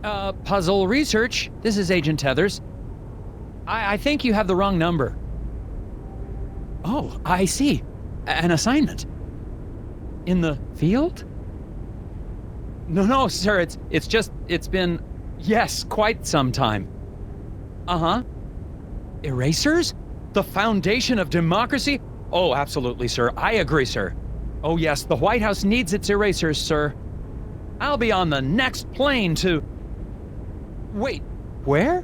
Puzzle Research. This is Agent Tethers. I think you have the wrong number. Oh, I see. An assignment. In the field? No, sir, it's been, yes, quite some time. Uh-huh. Erasers? The foundation of democracy? Oh, absolutely, sir. I agree, sir. Oh, yes, the White House needs its erasers, sir. I'll be on the next plane to... Wait, where?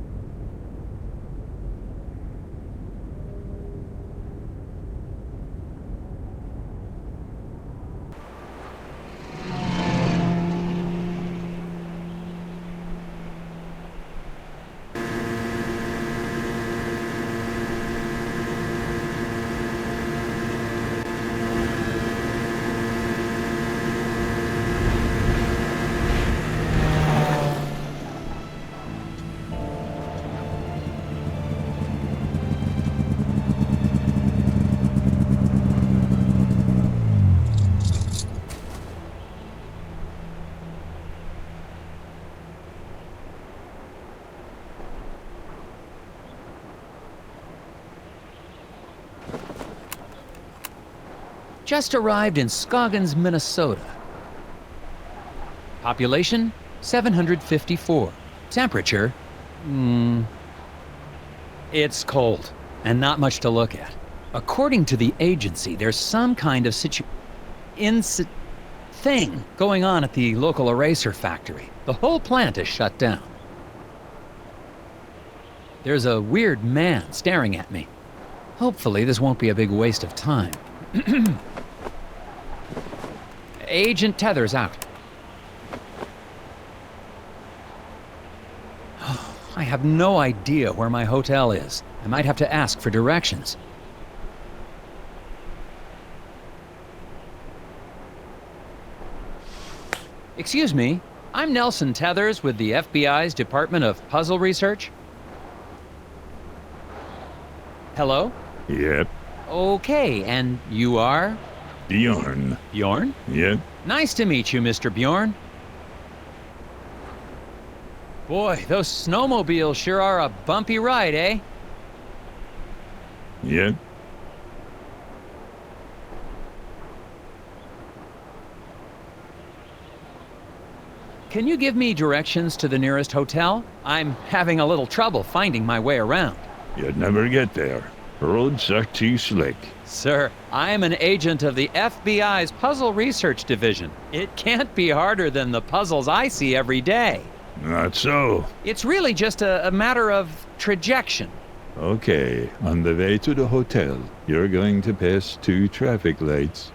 Just arrived in Scoggins, Minnesota. Population, 754. Temperature, it's cold, and not much to look at. According to the agency, there's some kind of thing going on at the local eraser factory. The whole plant is shut down. There's a weird man staring at me. Hopefully this won't be a big waste of time. Agent Tethers out. I have no idea where my hotel is. I might have to ask for directions. Excuse me, I'm Nelson Tethers with the FBI's Department of Puzzle Research. Hello? Yep. Okay, and you are? Bjorn. Bjorn? Yep. Nice to meet you, Mr. Bjorn. Boy, those snowmobiles sure are a bumpy ride, eh? Yep. Can you give me directions to the nearest hotel? I'm having a little trouble finding my way around. You'd never get there. Roads are too slick. Sir, I'm an agent of the FBI's Puzzle Research Division. It can't be harder than the puzzles I see every day. Not so. It's really just a matter of trajection. Okay, on the way to the hotel, you're going to pass 2 traffic lights.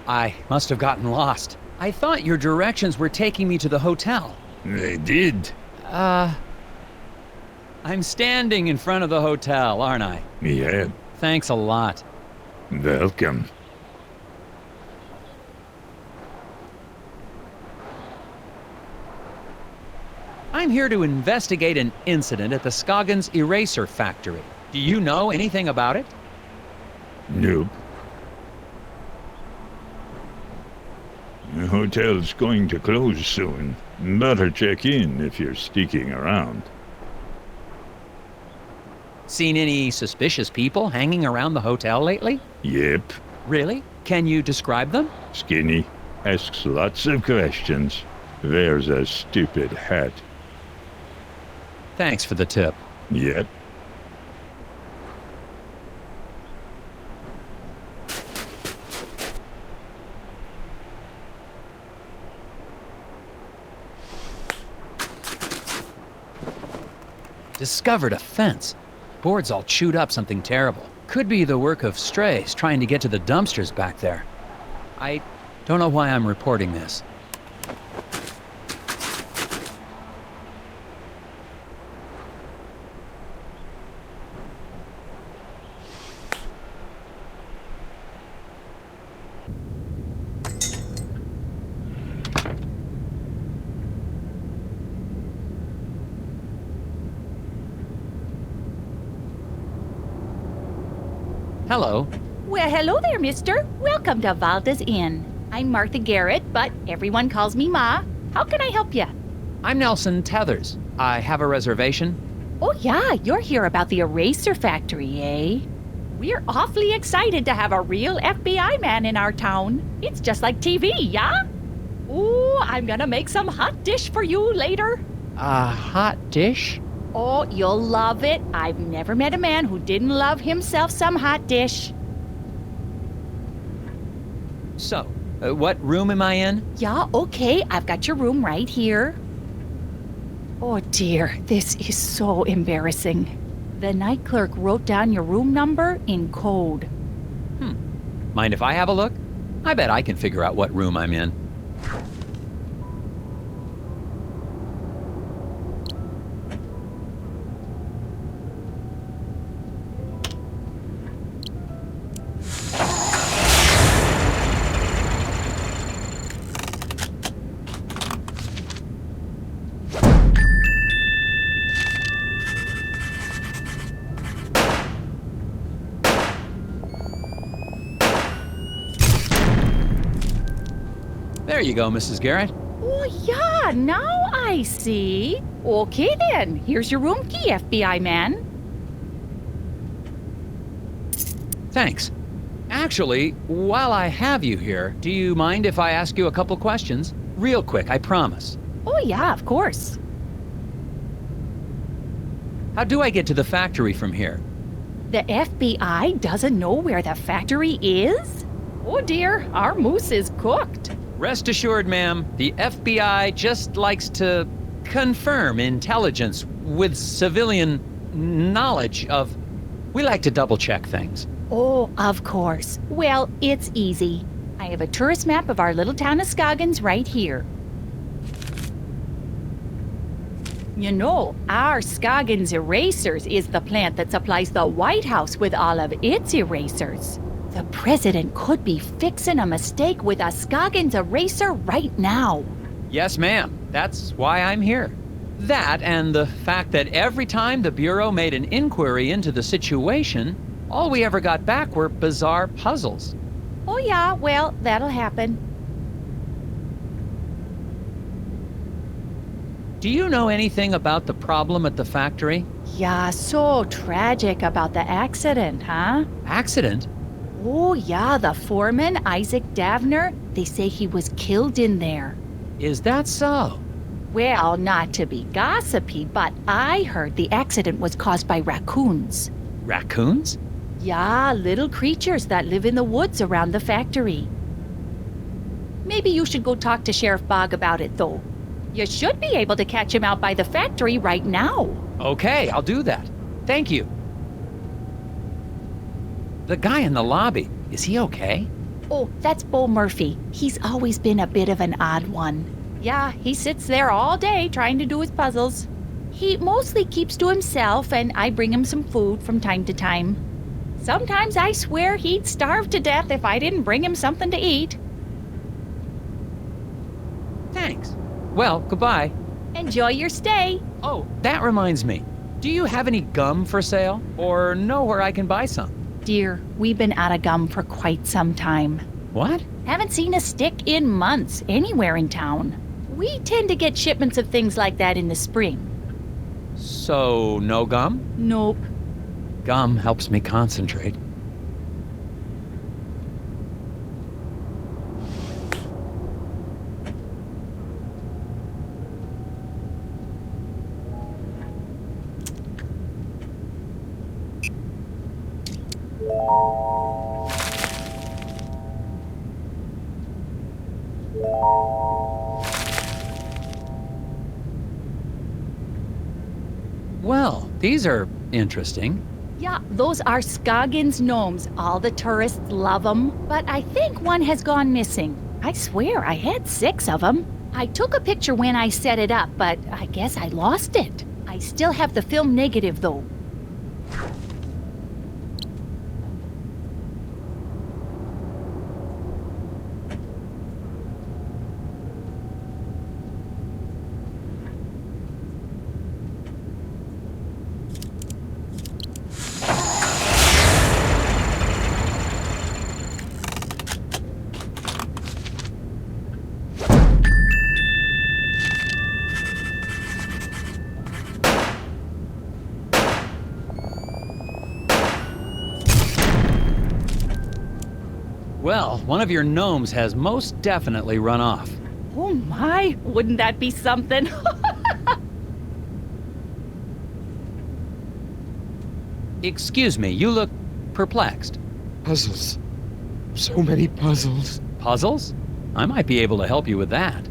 I must have gotten lost. I thought your directions were taking me to the hotel. They did. I'm standing in front of the hotel, aren't I? Yeah. Thanks a lot. Welcome. I'm here to investigate an incident at the Scoggins eraser factory. Do you know anything about it? Nope. The hotel's going to close soon. Better check in if you're sticking around. Seen any suspicious people hanging around the hotel lately? Yep. Really? Can you describe them? Skinny. Asks lots of questions. Wears a stupid hat. Thanks for the tip. Yep. Discovered a fence. Boards all chewed up, something terrible. Could be the work of strays trying to get to the dumpsters back there. I don't know why I'm reporting this. Hello. Well, hello there, mister. Welcome to Valda's Inn. I'm Martha Garrett, but everyone calls me Ma. How can I help you? I'm Nelson Tethers. I have a reservation. Oh, yeah, you're here about the eraser factory, eh? We're awfully excited to have a real FBI man in our town. It's just like TV, yeah? Ooh, I'm gonna make some hot dish for you later. A hot dish? Oh, you'll love it. I've never met a man who didn't love himself some hot dish. So, what room am I in? Yeah, okay, I've got your room right here. Oh dear, this is so embarrassing. The night clerk wrote down your room number in code. Mind if I have a look? I bet I can figure out what room I'm in. There you go, Mrs. Garrett. Oh, yeah, now I see. Okay, then. Here's your room key, FBI man. Thanks. Actually, while I have you here, do you mind if I ask you a couple questions? Real quick, I promise. Oh, yeah, of course. How do I get to the factory from here? The FBI doesn't know where the factory is? Oh, dear, our moose is cooked. Rest assured, ma'am, the FBI just likes to confirm intelligence with civilian knowledge of... We like to double-check things. Oh, of course. Well, it's easy. I have a tourist map of our little town of Scoggins right here. You know, our Scoggins Erasers is the plant that supplies the White House with all of its erasers. The president could be fixing a mistake with a Scoggins eraser right now. Yes, ma'am. That's why I'm here. That and the fact that every time the Bureau made an inquiry into the situation, all we ever got back were bizarre puzzles. Oh yeah, well, that'll happen. Do you know anything about the problem at the factory? Yeah, so tragic about the accident, huh? Accident? Oh yeah, the foreman, Isaac Davner, they say he was killed in there. Is that so? Well, not to be gossipy, but I heard the accident was caused by raccoons. Raccoons? Yeah, little creatures that live in the woods around the factory. Maybe you should go talk to Sheriff Bog about it, though. You should be able to catch him out by the factory right now. Okay, I'll do that. Thank you. The guy in the lobby, is he okay? Oh, that's Bo Murphy. He's always been a bit of an odd one. Yeah, he sits there all day trying to do his puzzles. He mostly keeps to himself, and I bring him some food from time to time. Sometimes I swear he'd starve to death if I didn't bring him something to eat. Thanks. Well, goodbye. Enjoy your stay. Oh, that reminds me. Do you have any gum for sale? Or know where I can buy some? Dear, we've been out of gum for quite some time. What? Haven't seen a stick in months anywhere in town. We tend to get shipments of things like that in the spring. So, no gum? Nope. Gum helps me concentrate. Well, these are interesting. Yeah, those are Scoggins gnomes. All the tourists love them. But I think one has gone missing. I swear I had 6 of them. I took a picture when I set it up, but I guess I lost it. I still have the film negative, though. Well, one of your gnomes has most definitely run off. Oh my, wouldn't that be something? Excuse me, you look perplexed. Puzzles. So many puzzles. Puzzles? I might be able to help you with that.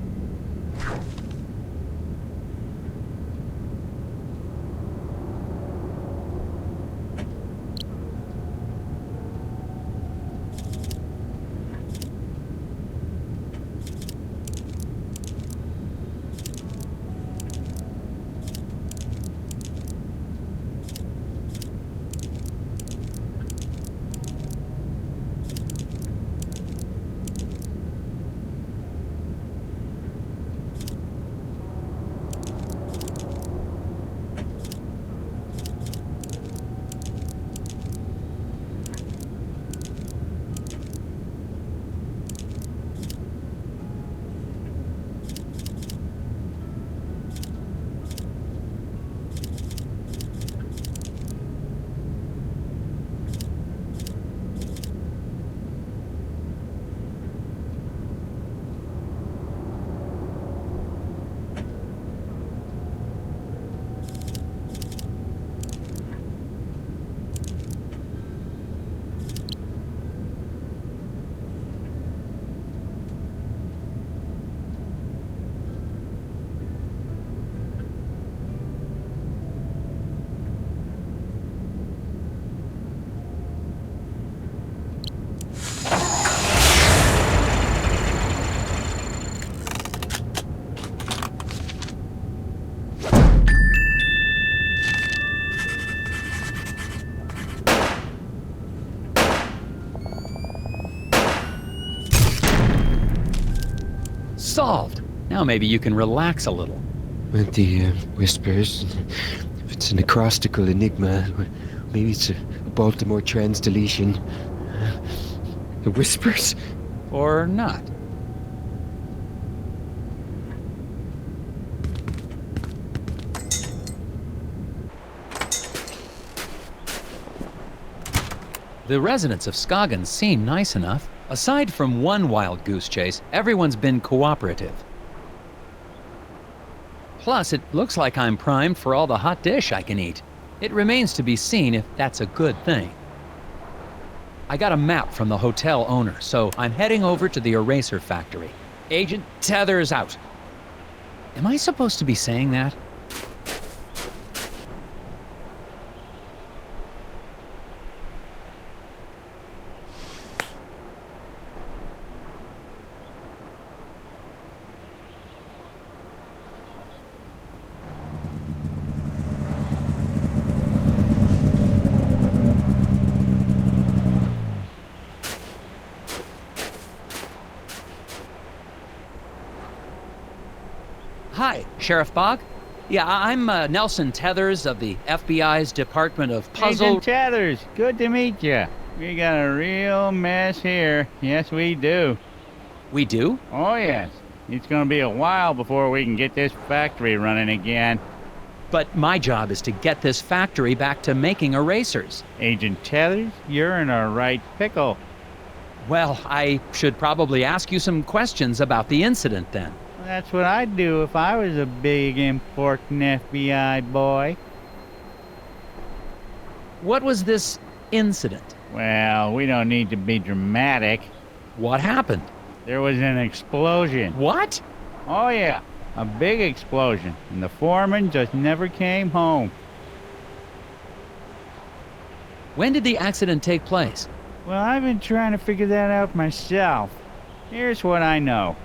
Solved. Now maybe you can relax a little. With the whispers. If it's an acrostical enigma, maybe it's a Baltimore trans deletion. The whispers? Or not. The residents of Scoggins seem nice enough. Aside from one wild goose chase, everyone's been cooperative. Plus, it looks like I'm primed for all the hot dish I can eat. It remains to be seen if that's a good thing. I got a map from the hotel owner, so I'm heading over to the eraser factory. Agent Tethers out. Am I supposed to be saying that? Hi, Sheriff Bog. Yeah, I'm Nelson Tethers of the FBI's Department of Agent Tethers, good to meet you. We got a real mess here. Yes, we do. We do? Oh, yes. It's gonna be a while before we can get this factory running again. But my job is to get this factory back to making erasers. Agent Tethers, you're in a right pickle. Well, I should probably ask you some questions about the incident then. That's what I'd do if I was a big, important FBI boy. What was this incident? Well, we don't need to be dramatic. What happened? There was an explosion. What? Oh, yeah. A big explosion. And the foreman just never came home. When did the accident take place? Well, I've been trying to figure that out myself. Here's what I know.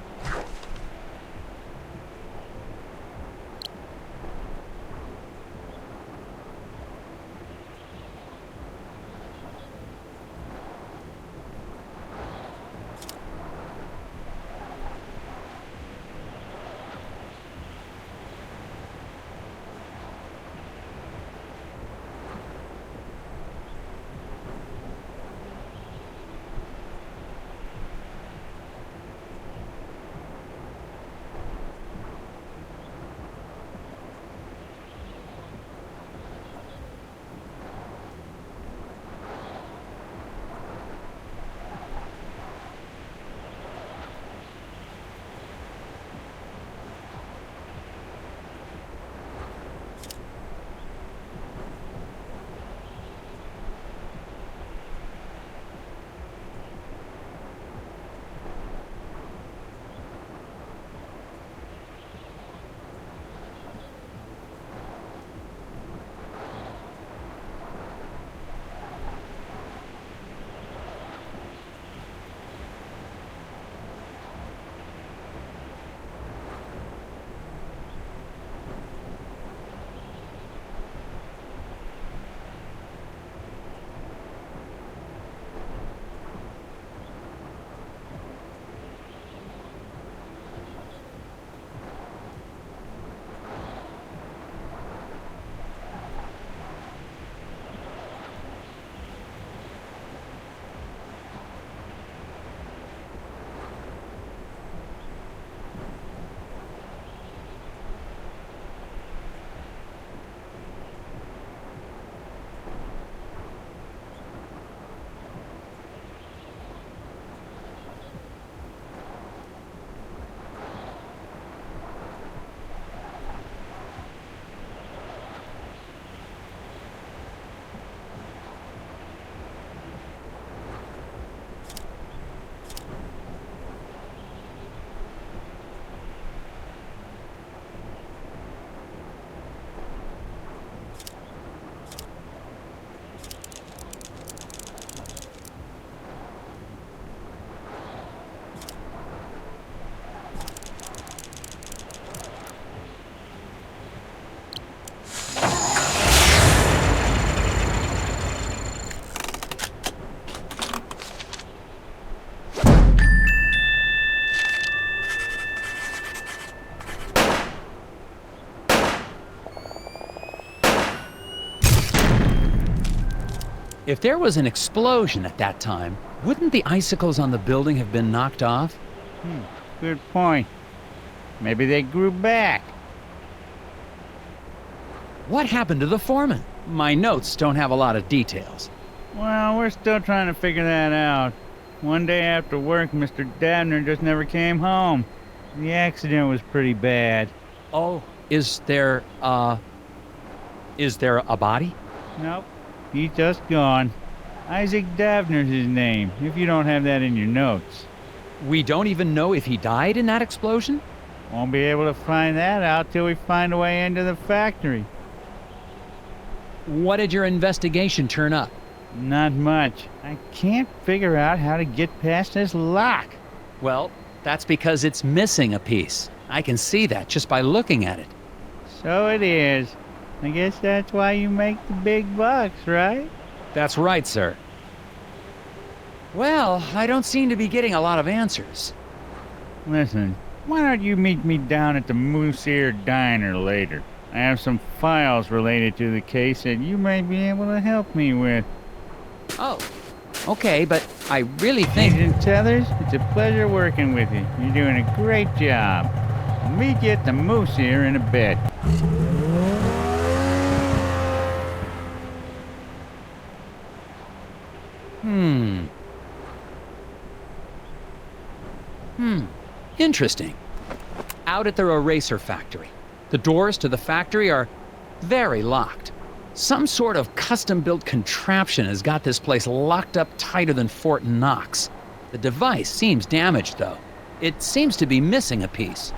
If there was an explosion at that time, wouldn't the icicles on the building have been knocked off? Good point. Maybe they grew back. What happened to the foreman? My notes don't have a lot of details. Well, we're still trying to figure that out. One day after work, Mr. Dabner just never came home. The accident was pretty bad. Oh, is there a body? Nope, he's just gone. Isaac Davner's his name, if you don't have that in your notes. We don't even know if he died in that explosion? Won't be able to find that out till we find a way into the factory. What did your investigation turn up? Not much. I can't figure out how to get past this lock. Well, that's because it's missing a piece. I can see that just by looking at it. So it is. I guess that's why you make the big bucks, right? That's right, sir. Well, I don't seem to be getting a lot of answers. Listen, Why don't you meet me down at the Moose Ear Diner later? I have some files related to the case that you may be able to help me with. Oh, okay, but I really think... Agent Tethers, it's a pleasure working with you. You're doing a great job. I'll meet you at the Moose Ear in a bit. Interesting. Out at the eraser factory. The doors to the factory are very locked. Some sort of custom-built contraption has got this place locked up tighter than Fort Knox. The device seems damaged, though. It seems to be missing a piece.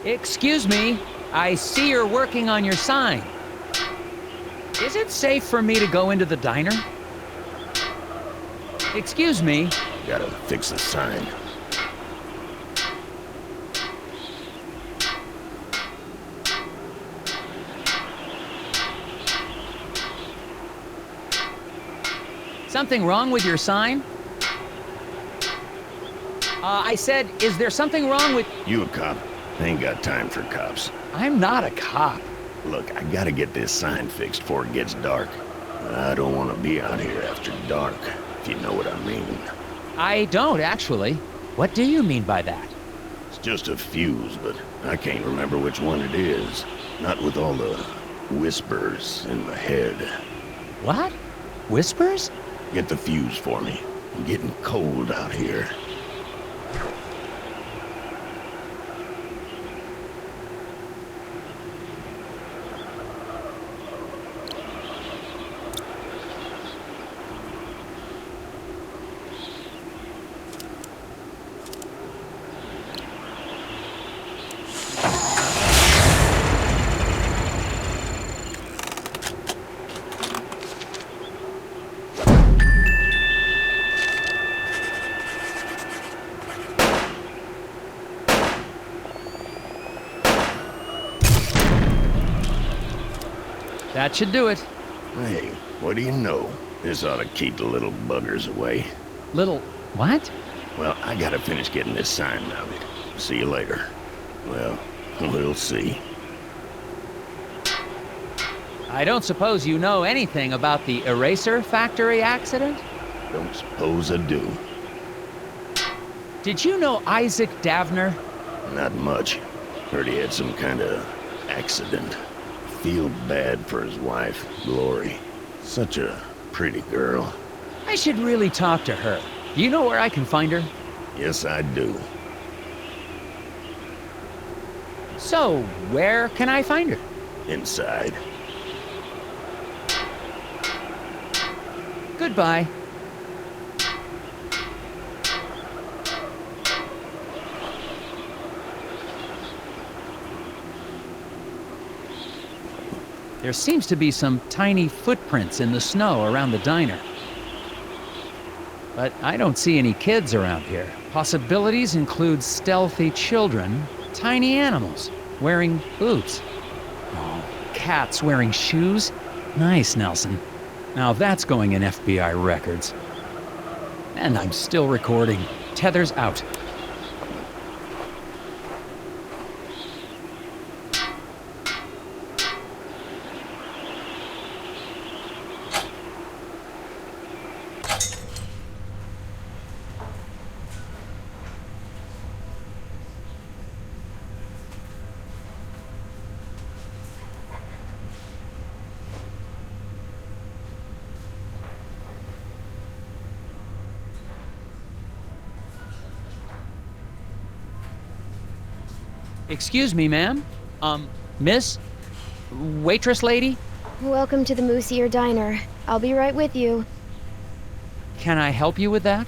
Excuse me, I see you're working on your sign. Is it safe for me to go into the diner? Excuse me. Gotta fix the sign. Something wrong with your sign? I said, is there something wrong with... You a cop? I ain't got time for cops. I'm not a cop. Look, I gotta get this sign fixed before it gets dark. I don't want to be out here after dark, if you know what I mean. I don't, actually. What do you mean by that? It's just a fuse, but I can't remember which one it is. Not with all the whispers in my head. What? Whispers? Get the fuse for me. I'm getting cold out here. That should do it. Hey, what do you know? This ought to keep the little buggers away. Little... what? Well, I gotta finish getting this sign mounted. See you later. Well, we'll see. I don't suppose you know anything about the eraser factory accident? Don't suppose I do. Did you know Isaac Davner? Not much. Heard he had some kind of accident. Feel bad for his wife, Glori. Such a pretty girl. I should really talk to her. Do you know where I can find her? Yes, I do. So, where can I find her? Inside. Goodbye. There seems to be some tiny footprints in the snow around the diner. But I don't see any kids around here. Possibilities include stealthy children, tiny animals wearing boots. Oh, cats wearing shoes? Nice, Nelson. Now that's going in FBI records. And I'm still recording. Tethers out. Excuse me, ma'am? Miss? Waitress lady? Welcome to the Moosier Diner. I'll be right with you. Can I help you with that?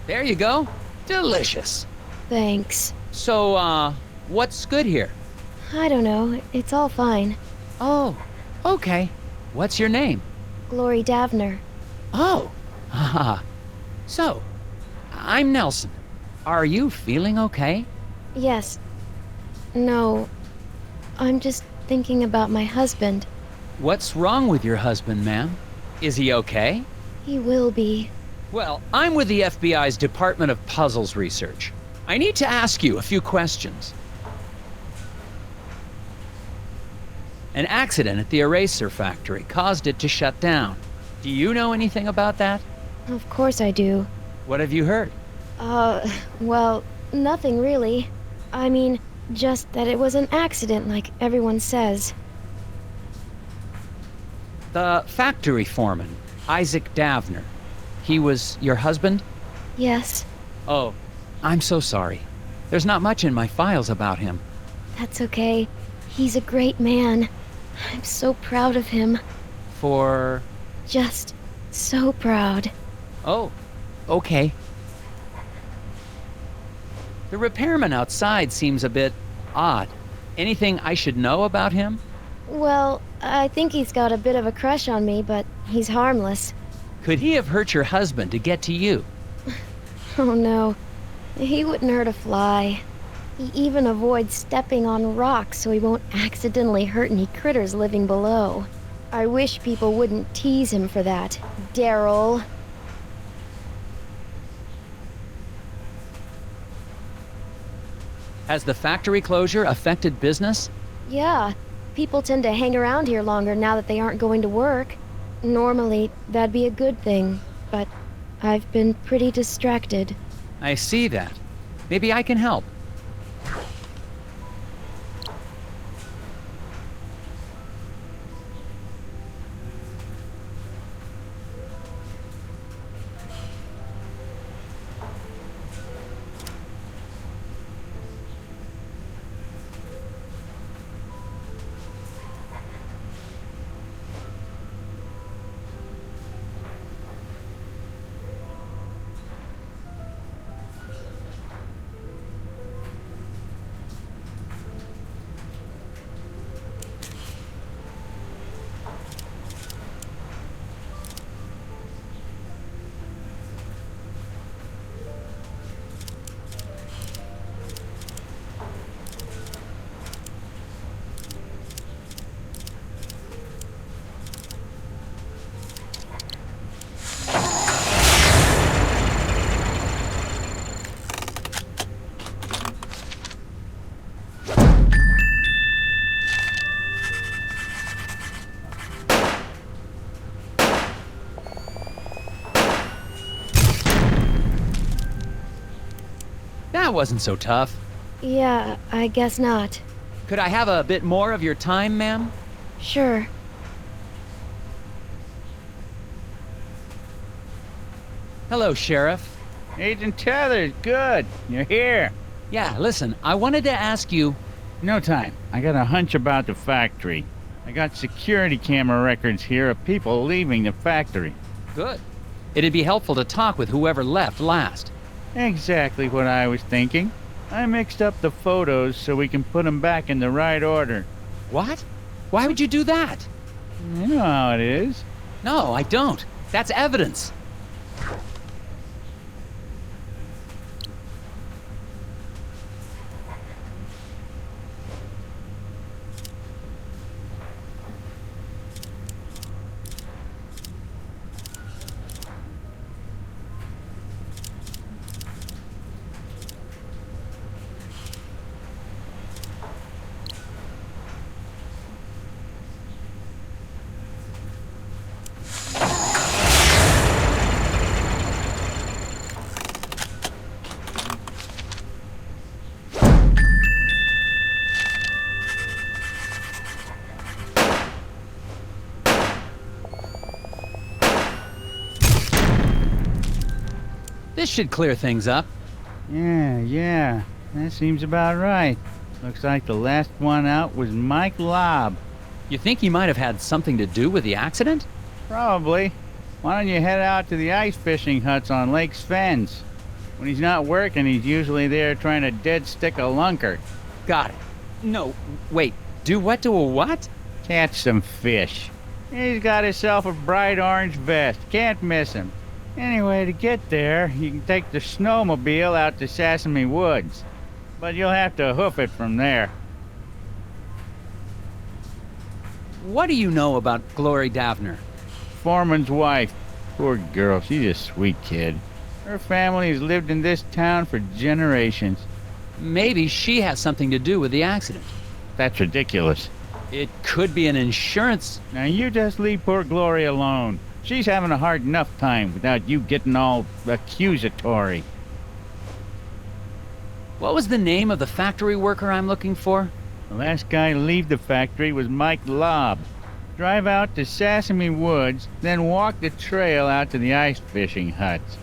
There you go. Delicious. Thanks. So, what's good here? I don't know. It's all fine. Oh, okay. What's your name? Glori Davner. Oh, haha. So, I'm Nelson. Are you feeling okay? Yes. No. I'm just thinking about my husband. What's wrong with your husband, ma'am? Is he okay? He will be. Well, I'm with the FBI's Department of Puzzles Research. I need to ask you a few questions. An accident at the eraser factory caused it to shut down. Do you know anything about that? Of course I do. What have you heard? Well, nothing really. I mean, just that it was an accident like everyone says. The factory foreman, Isaac Davner. He was your husband? Yes, Oh, I'm so sorry. There's not much in my files about him. that's okay. He's a great man. I'm so proud of him. For... Just so proud. Oh, okay. The repairman outside seems a bit odd. Anything I should know about him? Well, I think he's got a bit of a crush on me, but he's harmless. Could he have hurt your husband to get to you? Oh no, he wouldn't hurt a fly. He even avoids stepping on rocks so he won't accidentally hurt any critters living below. I wish people wouldn't tease him for that, Daryl. Has the factory closure affected business? Yeah, people tend to hang around here longer now that they aren't going to work. Normally, that'd be a good thing, but I've been pretty distracted. I see that. Maybe I can help. That wasn't so tough. Yeah, I guess not. Could I have a bit more of your time, ma'am? Sure. Hello, Sheriff. Agent Tethers, good. You're here. Yeah, listen, I wanted to ask you... No time. I got a hunch about the factory. I got security camera records here of people leaving the factory. Good. It'd be helpful to talk with whoever left last. Exactly what I was thinking. I mixed up the photos so we can put them back in the right order. What? Why would you do that? You know how it is. No, I don't. That's evidence. This should clear things up. Yeah, that seems about right. Looks like the last one out was Mike Lobb. You think he might have had something to do with the accident? Probably. Why don't you head out to the ice fishing huts on Lake's Fens? When he's not working, he's usually there trying to dead stick a lunker. Got it. No, wait. Do what to a what? Catch some fish. He's got himself a bright orange vest. Can't miss him. Anyway, to get there, you can take the snowmobile out to Sesame Woods. But you'll have to hoof it from there. What do you know about Glori Davner? Foreman's wife. Poor girl, she's a sweet kid. Her family has lived in this town for generations. Maybe she has something to do with the accident. That's ridiculous. It could be an insurance... Now you just leave poor Glori alone. She's having a hard enough time without you getting all accusatory. What was the name of the factory worker I'm looking for? The last guy to leave the factory was Mike Lobb. Drive out to Sesame Woods, then walk the trail out to the ice fishing huts.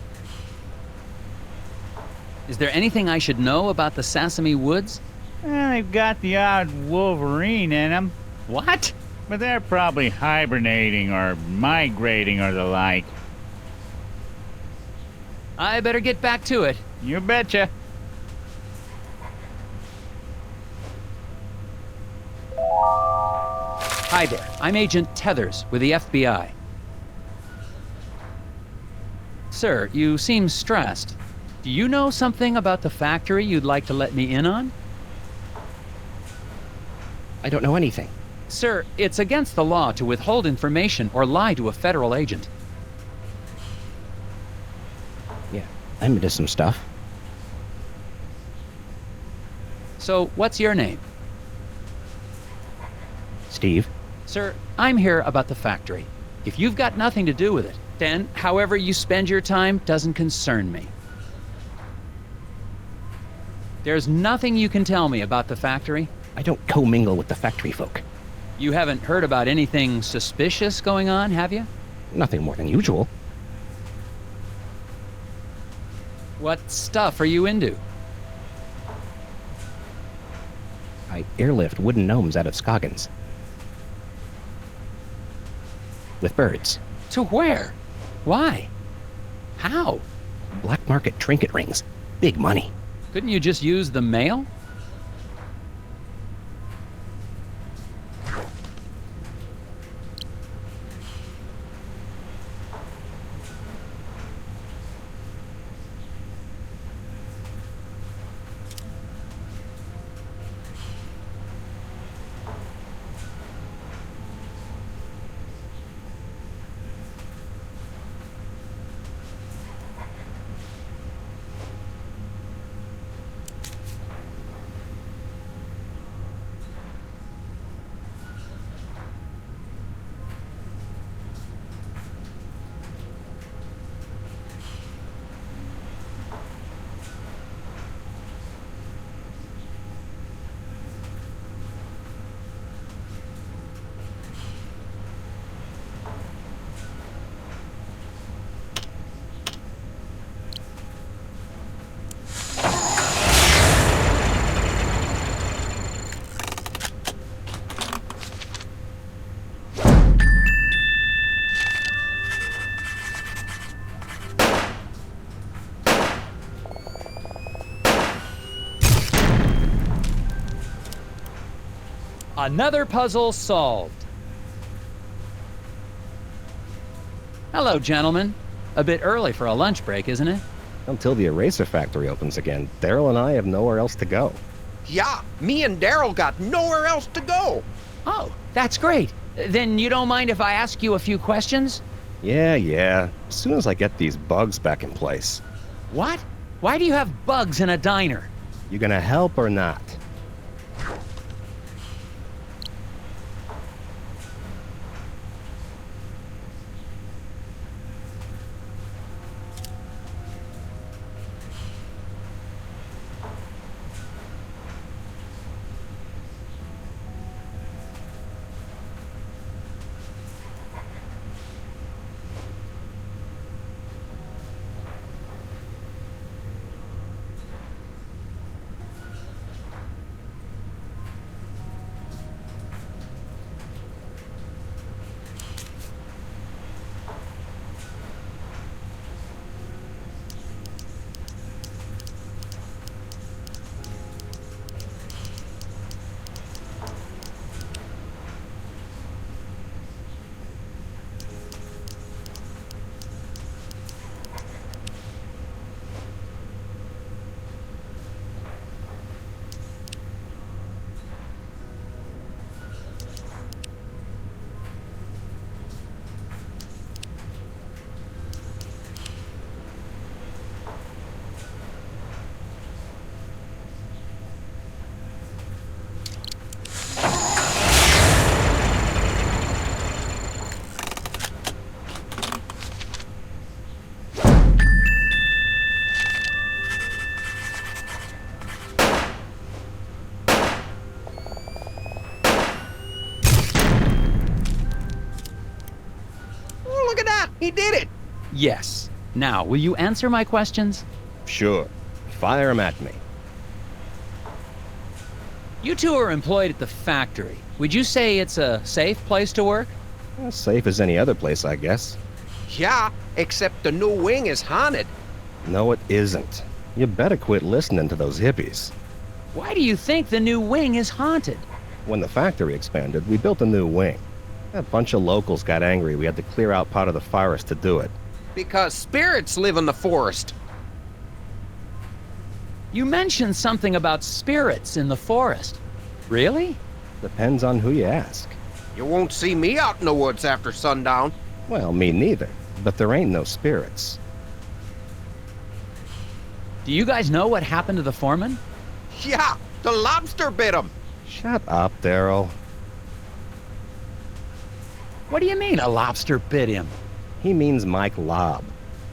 Is there anything I should know about the Sesame Woods? Well, they've got the odd wolverine in them. What? But they're probably hibernating or migrating or the like. I better get back to it. You betcha. Hi there. I'm Agent Tethers with the FBI. Sir, you seem stressed. Do you know something about the factory you'd like to let me in on? I don't know anything. Sir, it's against the law to withhold information or lie to a federal agent. Yeah, I'm into some stuff. So, what's your name? Steve? Sir, I'm here about the factory. If you've got nothing to do with it, then however you spend your time doesn't concern me. There's nothing you can tell me about the factory? I don't commingle with the factory folk. You haven't heard about anything suspicious going on, have you? Nothing more than usual. What stuff are you into? I airlift wooden gnomes out of Scoggins. With birds. To where? Why? How? Black market trinket rings. Big money. Couldn't you just use the mail? Another puzzle solved. Hello, gentlemen. A bit early for a lunch break, isn't it? Until the eraser factory opens again, Daryl and I have nowhere else to go. Yeah, me and Daryl got nowhere else to go. Oh, that's great. Then you don't mind if I ask you a few questions? Yeah. As soon as I get these bugs back in place. What? Why do you have bugs in a diner? You gonna help or not? He did it! Yes. Now, will you answer my questions? Sure. Fire 'em at me. You two are employed at the factory. Would you say it's a safe place to work? As safe as any other place, I guess. Yeah, except the new wing is haunted. No, it isn't. You better quit listening to those hippies. Why do you think the new wing is haunted? When the factory expanded, we built a new wing. A bunch of locals got angry we had to clear out part of the forest to do it. Because spirits live in the forest. You mentioned something about spirits in the forest. Really? Depends on who you ask. You won't see me out in the woods after sundown. Well, me neither. But there ain't no spirits. Do you guys know what happened to the foreman? Yeah, the lobster bit him. Shut up, Daryl. What do you mean a lobster bit him? He means Mike Lobb.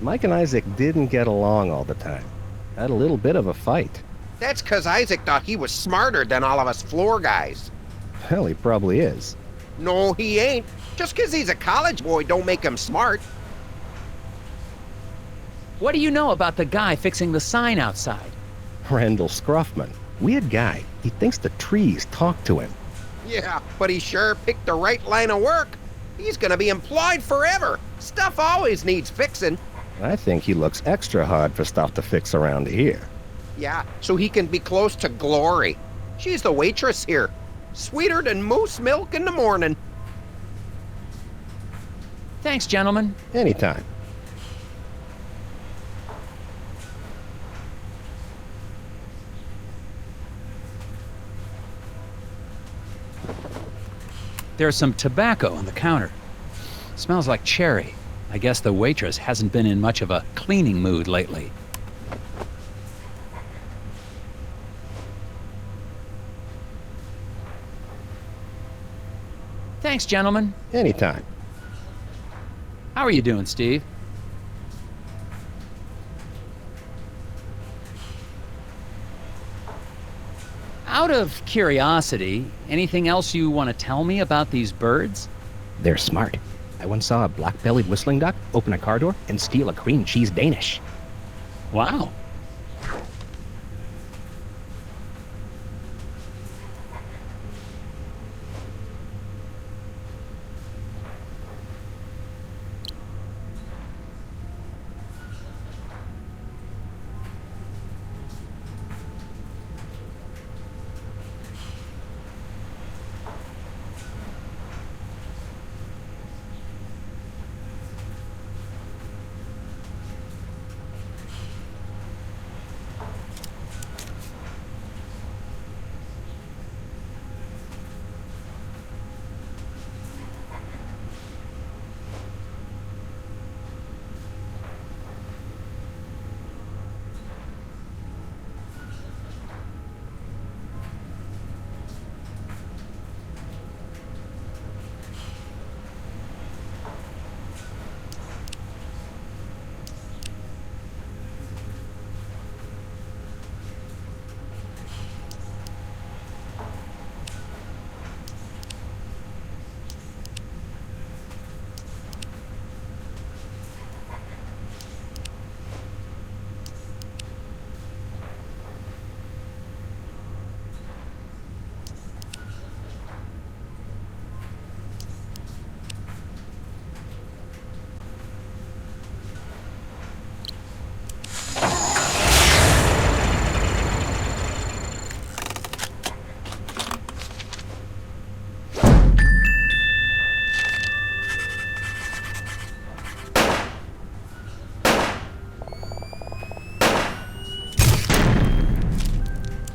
Mike and Isaac didn't get along all the time. Had a little bit of a fight. That's 'cause Isaac thought he was smarter than all of us floor guys. Hell, he probably is. No, he ain't. Just 'cause he's a college boy don't make him smart. What do you know about the guy fixing the sign outside? Randall Scruffman. Weird guy. He thinks the trees talk to him. Yeah, but he sure picked the right line of work. He's gonna be employed forever. Stuff always needs fixing. I think he looks extra hard for stuff to fix around here. Yeah, so he can be close to Glori. She's the waitress here. Sweeter than moose milk in the morning. Thanks, gentlemen. Anytime. There's some tobacco on the counter. Smells like cherry. I guess the waitress hasn't been in much of a cleaning mood lately. Thanks, gentlemen. Anytime. How are you doing, Steve? Out of curiosity, anything else you want to tell me about these birds? They're smart. I once saw a black-bellied whistling duck open a car door and steal a cream cheese Danish. Wow.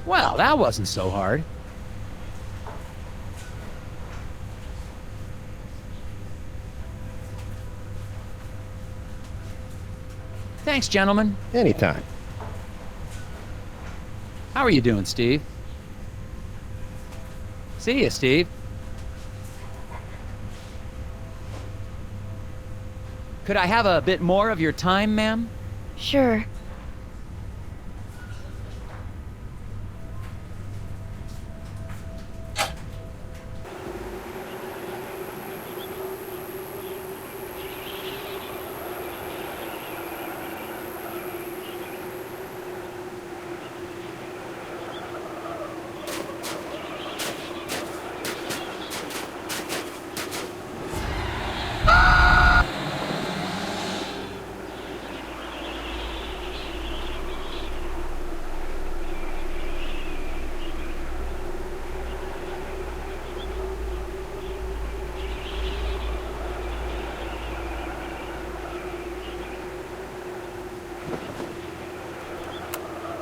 Well, that wasn't so hard. Thanks, gentlemen. Anytime. How are you doing, Steve? See ya, Steve. Could I have a bit more of your time, ma'am? Sure.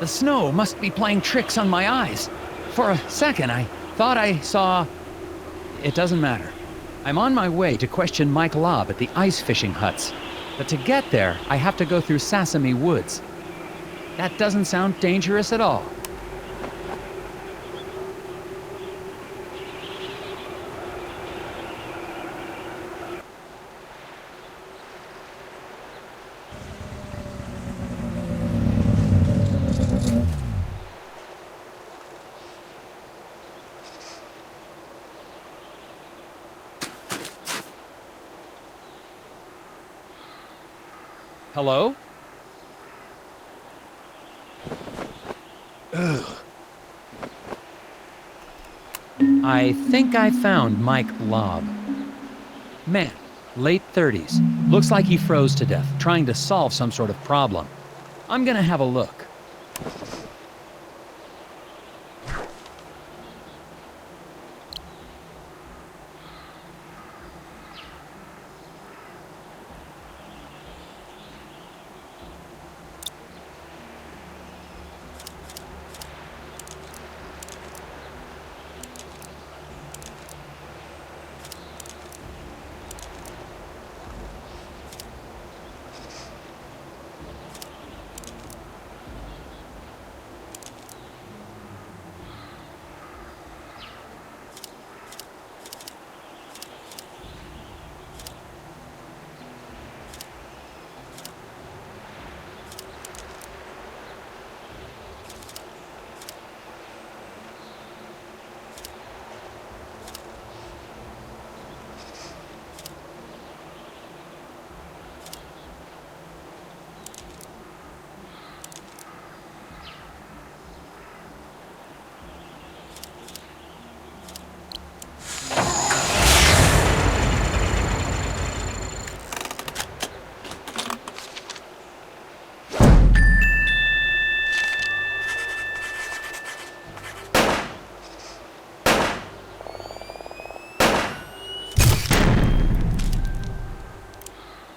The snow must be playing tricks on my eyes. For a second, I thought I saw... It doesn't matter. I'm on my way to question Mike Lobb at the ice fishing huts. But to get there, I have to go through Sesame Woods. That doesn't sound dangerous at all. Hello? I think I found Mike Lobb. Man, late 30s. Looks like he froze to death, trying to solve some sort of problem. I'm gonna have a look.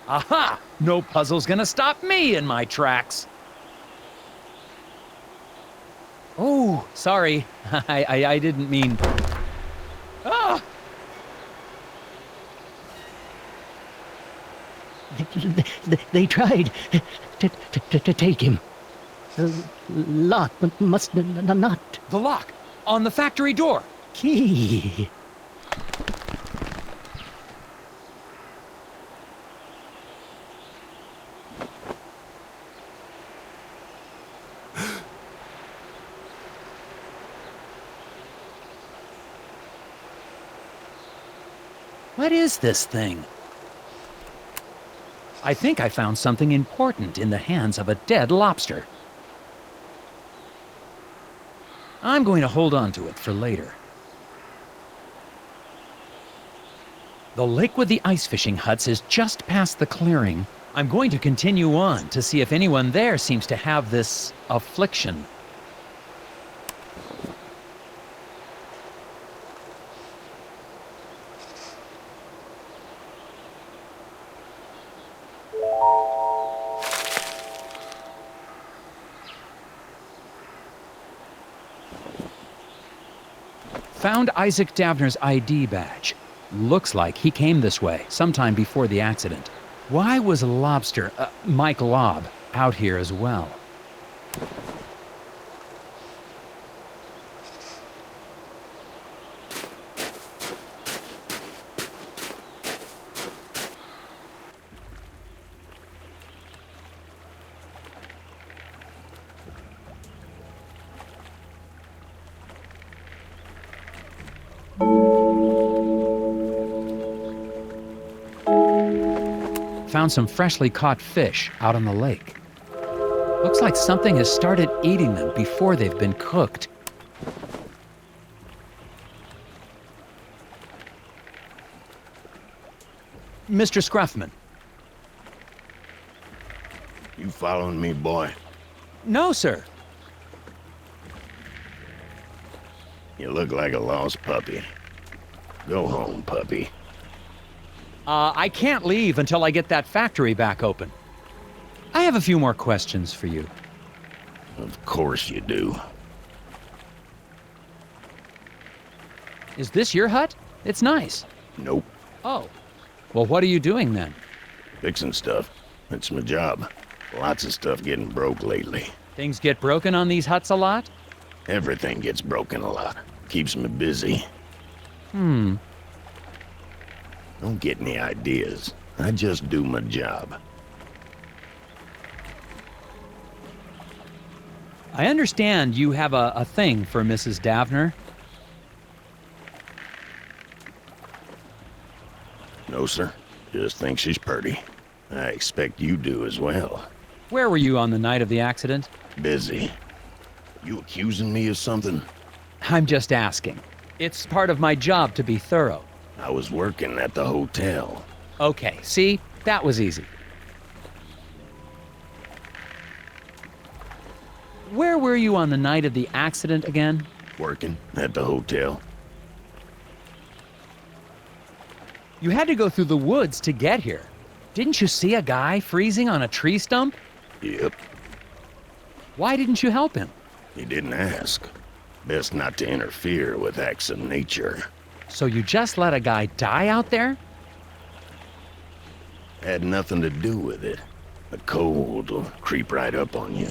Aha! No puzzle's gonna stop me in my tracks. Oh, sorry. I didn't mean... Ah! They tried to take him. The lock must not. The lock! On the factory door! Key. What is this thing? I think I found something important in the hands of a dead lobster. I'm going to hold on to it for later. The lake with the ice fishing huts is just past the clearing. I'm going to continue on to see if anyone there seems to have this affliction. Found Isaac Davner's ID badge. Looks like he came this way sometime before the accident. Why was Mike Lobb, out here as well? Found some freshly caught fish out on the lake. Looks like something has started eating them before they've been cooked. Mr. Scruffman. You following me, boy? No, sir. You look like a lost puppy. Go home, puppy. I can't leave until I get that factory back open. I have a few more questions for you. Of course you do. Is this your hut? It's nice. Nope. Oh. Well, what are you doing then? Fixing stuff. It's my job. Lots of stuff getting broke lately. Things get broken on these huts a lot? Everything gets broken a lot. Keeps me busy. Don't get any ideas. I just do my job. I understand you have a thing for Mrs. Davner. No, sir. Just think she's pretty. I expect you do as well. Where were you on the night of the accident? Busy. You accusing me of something? I'm just asking. It's part of my job to be thorough. I was working at the hotel. Okay, see? That was easy. Where were you on the night of the accident again? Working at the hotel. You had to go through the woods to get here. Didn't you see a guy freezing on a tree stump? Yep. Why didn't you help him? He didn't ask. Best not to interfere with acts of nature. So you just let a guy die out there? Had nothing to do with it. The cold will creep right up on you.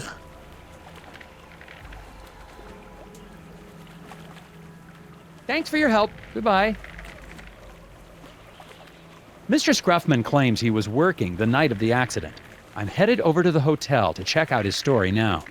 Thanks for your help. Goodbye. Mr. Scruffman claims he was working the night of the accident. I'm headed over to the hotel to check out his story now.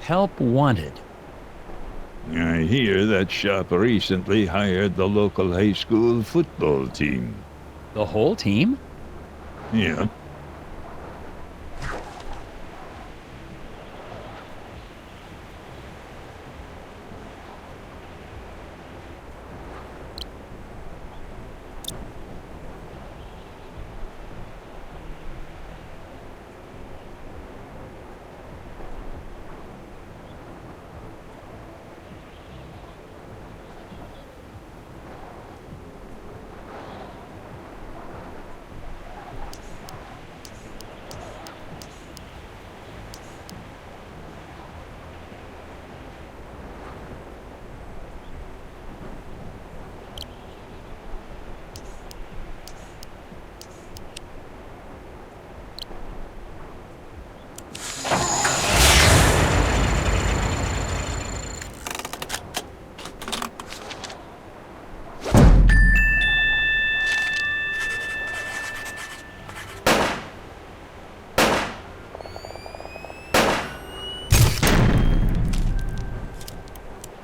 Help wanted. I hear that shop recently hired the local high school football team. The whole team? Yeah.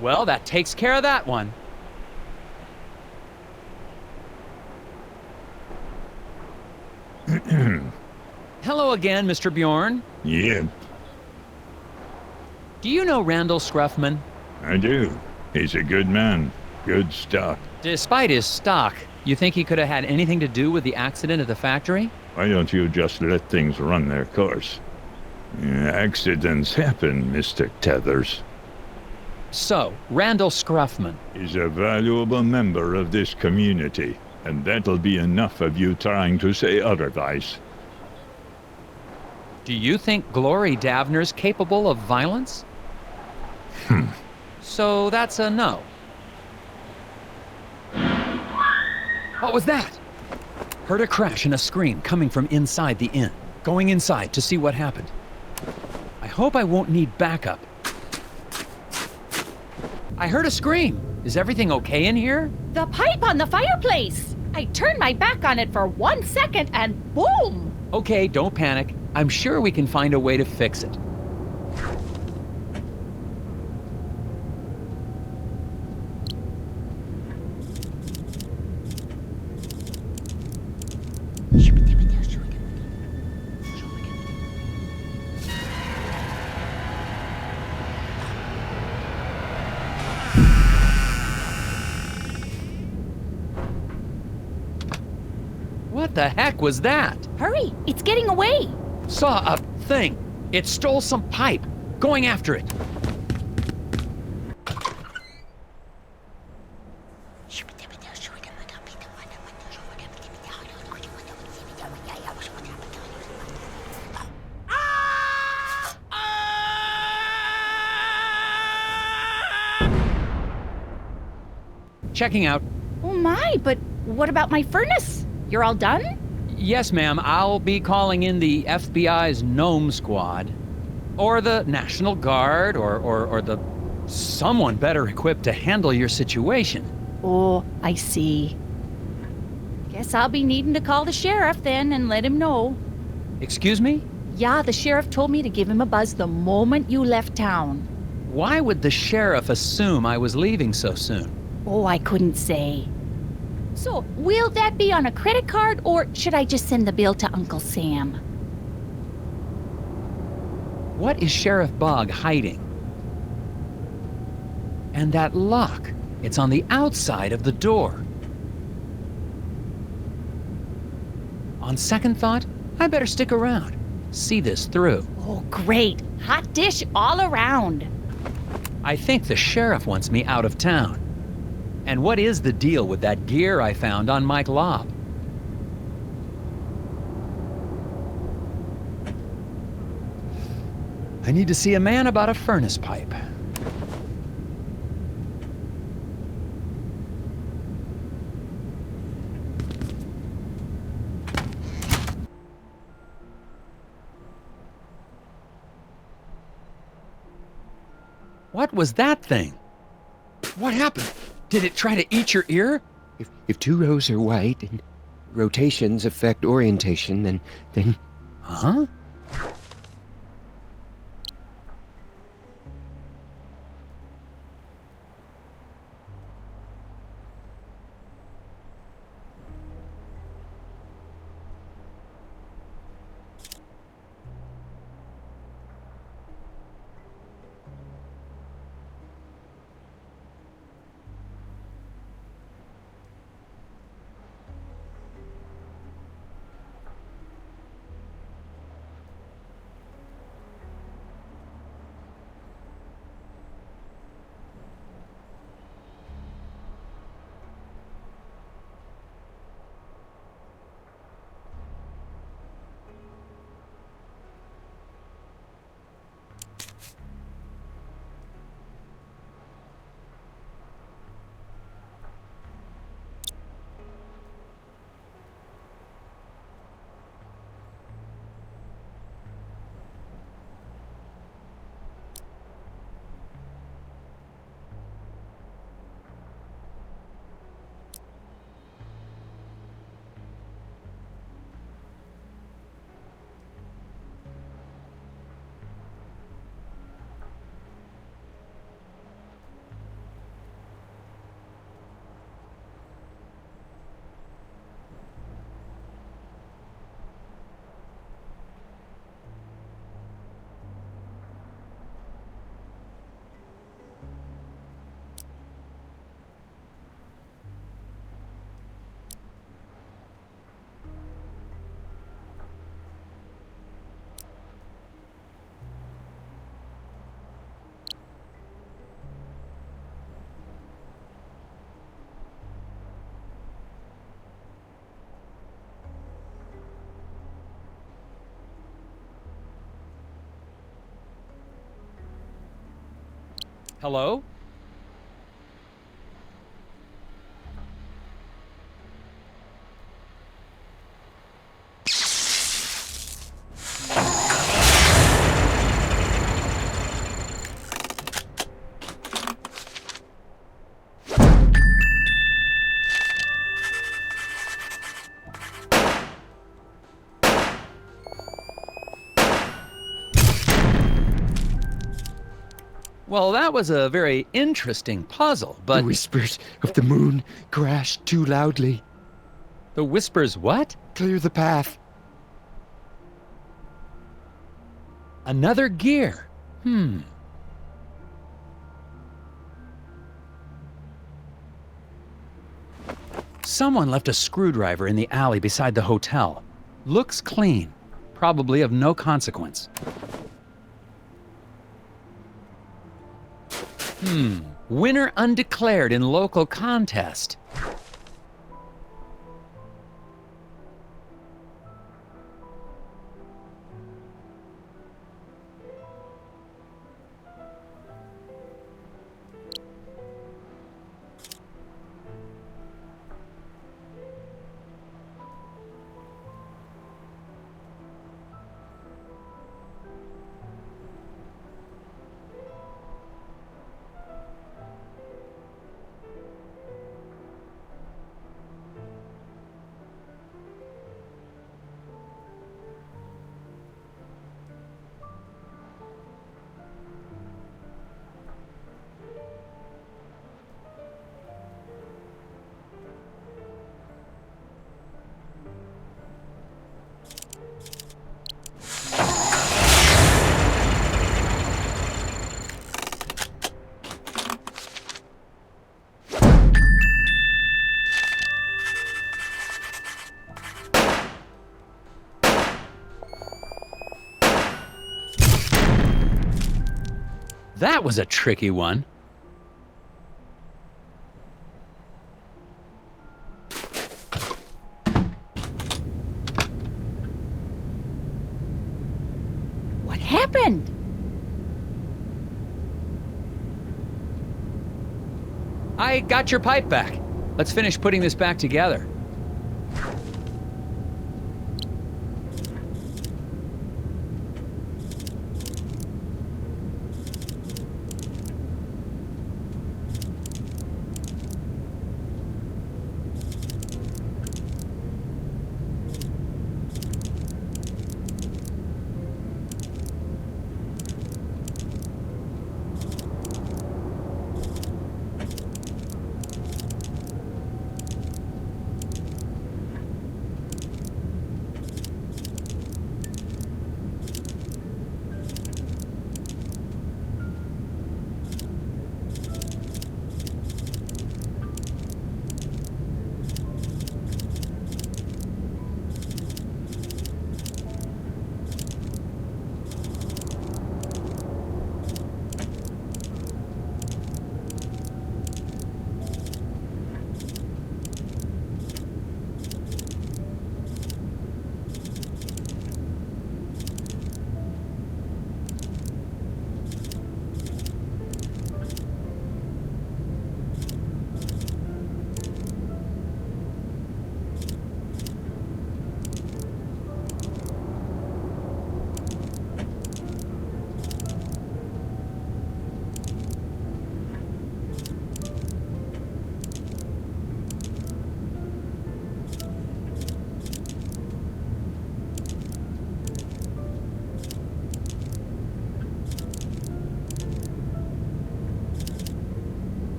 Well, that takes care of that one. Hello again, Mr. Bjorn. Yep, Do you know Randall Scruffman? I do. He's a good man. Good stock. Despite his stock, You think he could have had anything to do with the accident at the factory? Why don't you just let things run their course? Accidents happen, Mr. Tethers. So, Randall Scruffman. Is a valuable member of this community, and that'll be enough of you trying to say otherwise. Do you think Glori Davner's capable of violence? So that's a no. What was that? Heard a crash and a scream coming from inside the inn. Going inside to see what happened. I hope I won't need backup. I heard a scream. Is everything okay in here? The pipe on the fireplace! I turned my back on it for 1 second and boom! Okay, don't panic. I'm sure we can find a way to fix it. What the heck was that? Hurry, it's getting away! Saw a thing. It stole some pipe. Going after it. Checking out. Oh my, but what about my furnace? You're all done? Yes, ma'am. I'll be calling in the FBI's Gnome Squad. Or the National Guard, or the... someone better equipped to handle your situation. Oh, I see. Guess I'll be needing to call the sheriff then and let him know. Excuse me? Yeah, the sheriff told me to give him a buzz the moment you left town. Why would the sheriff assume I was leaving so soon? Oh, I couldn't say. So, will that be on a credit card, or should I just send the bill to Uncle Sam? What is Sheriff Bog hiding? And that lock. It's on the outside of the door. On second thought, I better stick around. See this through. Oh, great. Hot dish all around. I think the sheriff wants me out of town. And what is the deal with that gear I found on Mike Lobb? I need to see a man about a furnace pipe. What was that thing? What happened? Did it try to eat your ear? If two rows are white and rotations affect orientation, then... Huh? Hello? Well, that was a very interesting puzzle, but... The whispers of the moon crashed too loudly. The whispers what? Clear the path. Another gear. Someone left a screwdriver in the alley beside the hotel. Looks clean. Probably of no consequence. Winner undeclared in local contest. That was a tricky one. What happened? I got your pipe back. Let's finish putting this back together.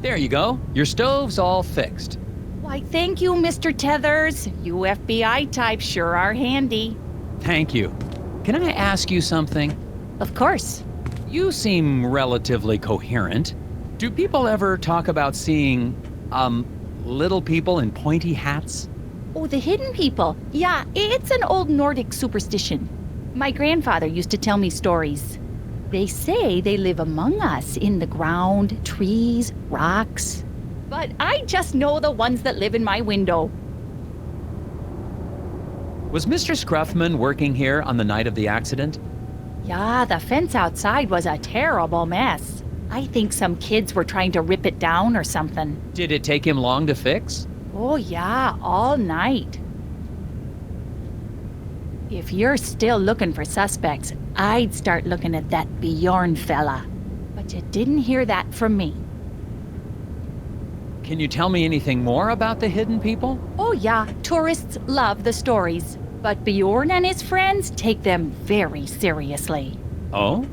There you go. Your stove's all fixed. Why, thank you, Mr. Tethers. You FBI types sure are handy. Thank you. Can I ask you something? Of course. You seem relatively coherent. Do people ever talk about seeing, little people in pointy hats? Oh, the hidden people. Yeah, it's an old Nordic superstition. My grandfather used to tell me stories. They say they live among us in the ground, trees, rocks. But I just know the ones that live in my window. Was Mr. Scruffman working here on the night of the accident? Yeah, the fence outside was a terrible mess. I think some kids were trying to rip it down or something. Did it take him long to fix? Oh yeah, all night. If you're still looking for suspects, I'd start looking at that Bjorn fella. But you didn't hear that from me. Can you tell me anything more about the hidden people? Oh yeah, tourists love the stories. But Bjorn and his friends take them very seriously. Oh?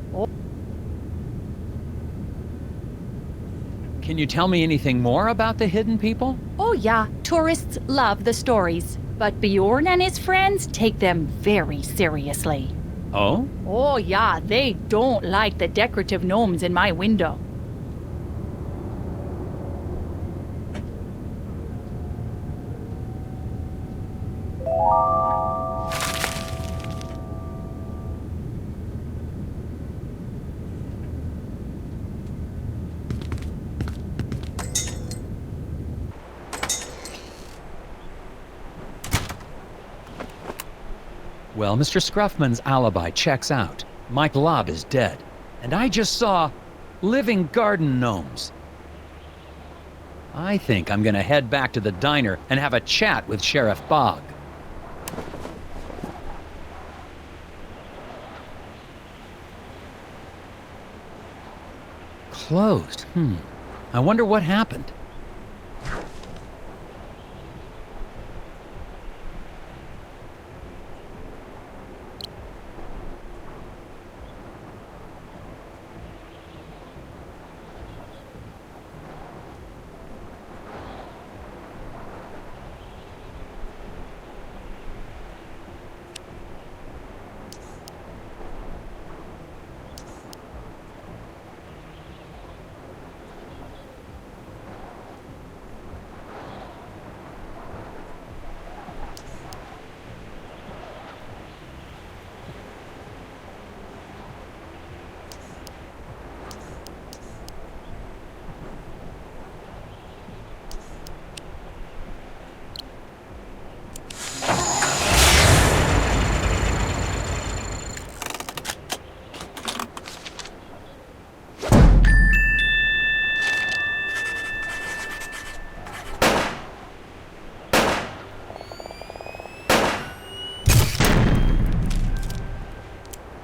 Can you tell me anything more about the hidden people? Oh yeah, tourists love the stories. But Bjorn and his friends take them very seriously. Oh? Oh yeah, they don't like the decorative gnomes in my window. Well, Mr. Scruffman's alibi checks out. Mike Lobb is dead. And I just saw living garden gnomes. I think I'm gonna head back to the diner and have a chat with Sheriff Bog. Closed. I wonder what happened.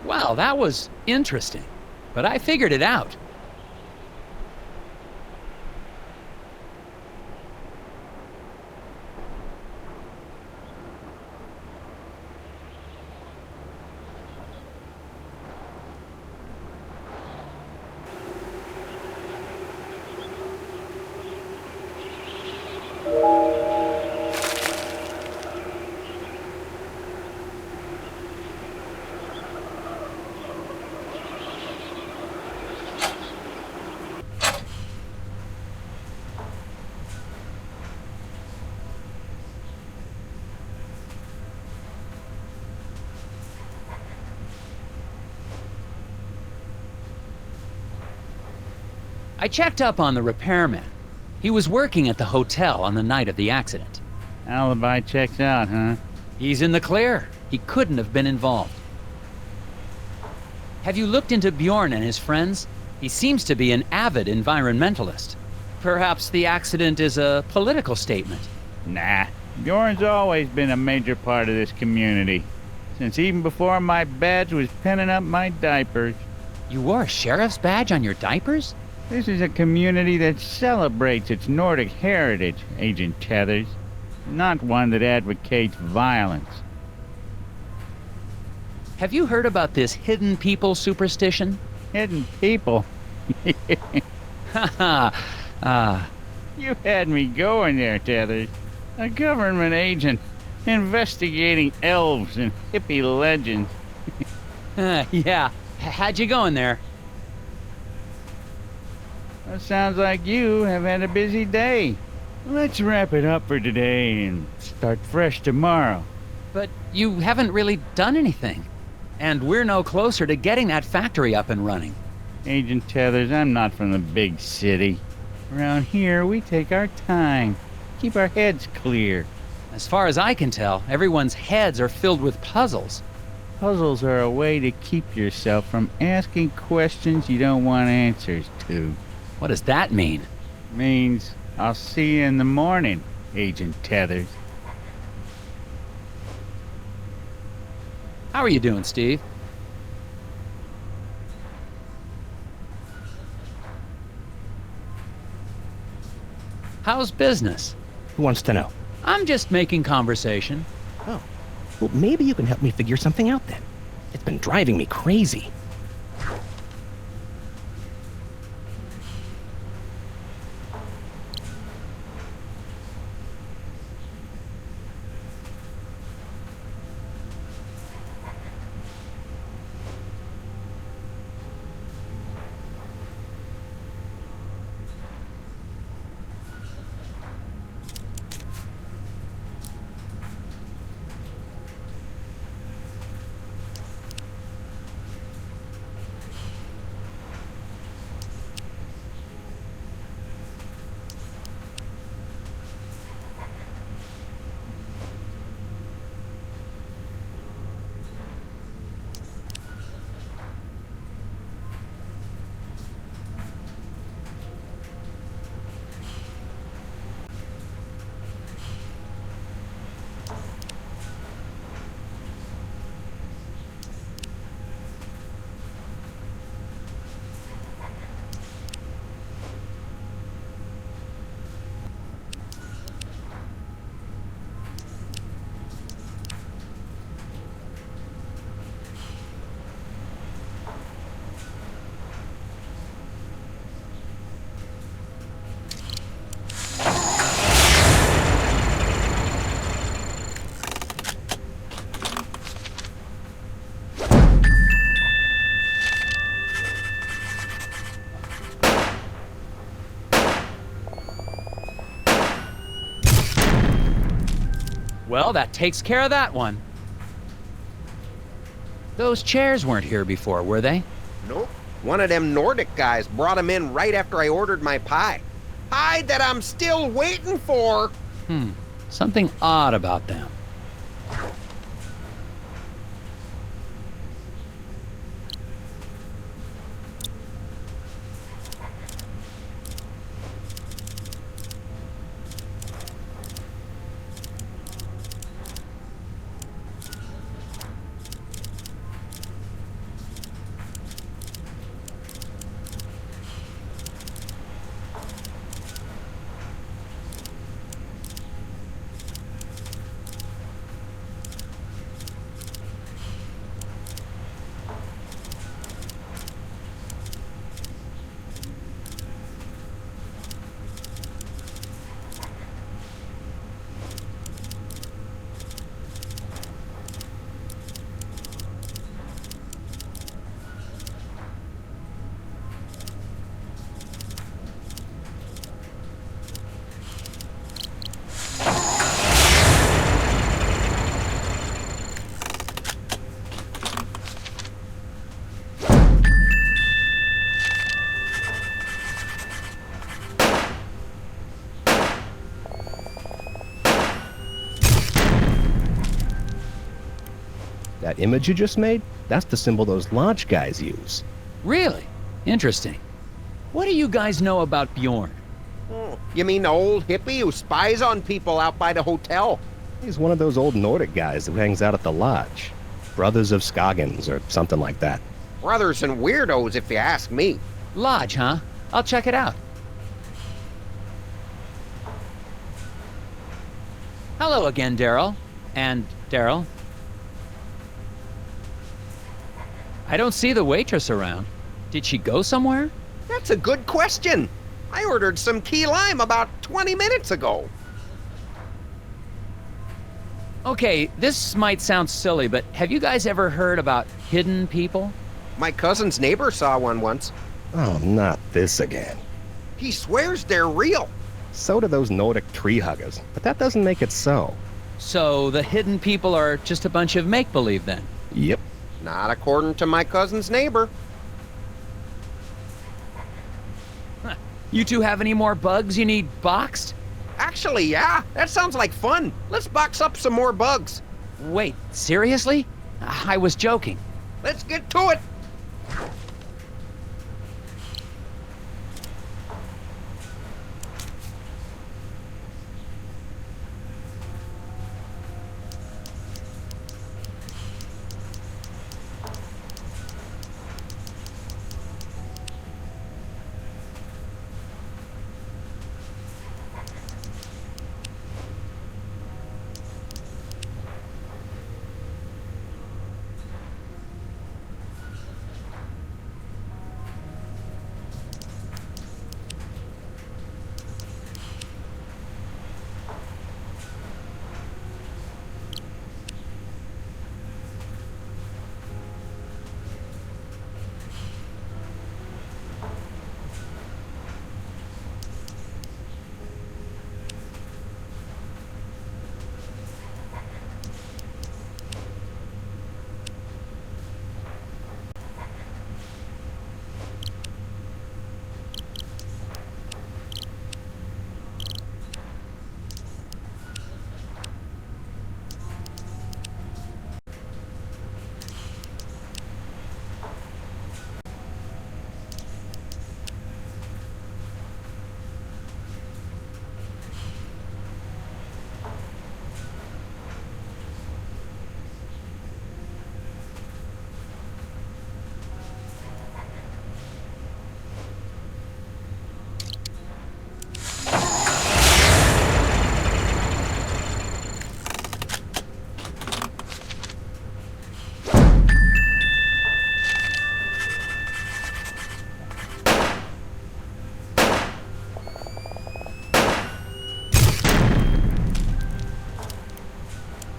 Well, that was interesting, but I figured it out. I checked up on the repairman. He was working at the hotel on the night of the accident. Alibi checks out, huh? He's in the clear. He couldn't have been involved. Have you looked into Bjorn and his friends? He seems to be an avid environmentalist. Perhaps the accident is a political statement. Nah. Bjorn's always been a major part of this community. Since even before my badge was pinning up my diapers. You wore a sheriff's badge on your diapers? This is a community that celebrates its Nordic heritage, Agent Tethers. not one that advocates violence. Have you heard about this hidden people superstition? Hidden people? Haha. You had me going there, Tethers. A government agent investigating elves and hippie legends. Yeah. How'd you going there? Well, sounds like you have had a busy day. Let's wrap it up for today and start fresh tomorrow. But you haven't really done anything. And we're no closer to getting that factory up and running. Agent Tethers, I'm not from the big city. Around here, we take our time. Keep our heads clear. As far as I can tell, everyone's heads are filled with puzzles. Puzzles are a way to keep yourself from asking questions you don't want answers to. What does that mean? Means I'll see you in the morning, Agent Tethers. How are you doing, Steve? How's business? Who wants to know? I'm just making conversation. Oh. Well, maybe you can help me figure something out then. It's been driving me crazy. Well, that takes care of that one. Those chairs weren't here before, were they? Nope. One of them Nordic guys brought them in right after I ordered my pie. Pie that I'm still waiting for. Something odd about them. That image you just made? That's the symbol those lodge guys use. Really? Interesting. What do you guys know about Bjorn? Oh, you mean the old hippie who spies on people out by the hotel? He's one of those old Nordic guys who hangs out at the lodge. Brothers of Scoggins or something like that. Brothers and weirdos, if you ask me. Lodge, huh? I'll check it out. Hello again, Daryl. And Daryl. I don't see the waitress around. Did she go somewhere? That's a good question. I ordered some key lime about 20 minutes ago. Okay, this might sound silly, but have you guys ever heard about hidden people? My cousin's neighbor saw one once. Oh, not this again. He swears they're real. So do those Nordic tree huggers, but that doesn't make it so. So the hidden people are just a bunch of make-believe then? Yep. Not according to my cousin's neighbor. You two have any more bugs you need boxed? Actually, yeah. That sounds like fun. Let's box up some more bugs. Wait, seriously? I was joking. Let's get to it.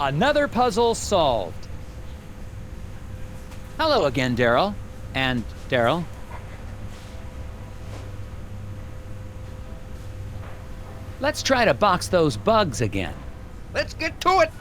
Another puzzle solved. Hello again, Daryl. And Daryl. Let's try to box those bugs again. Let's get to it.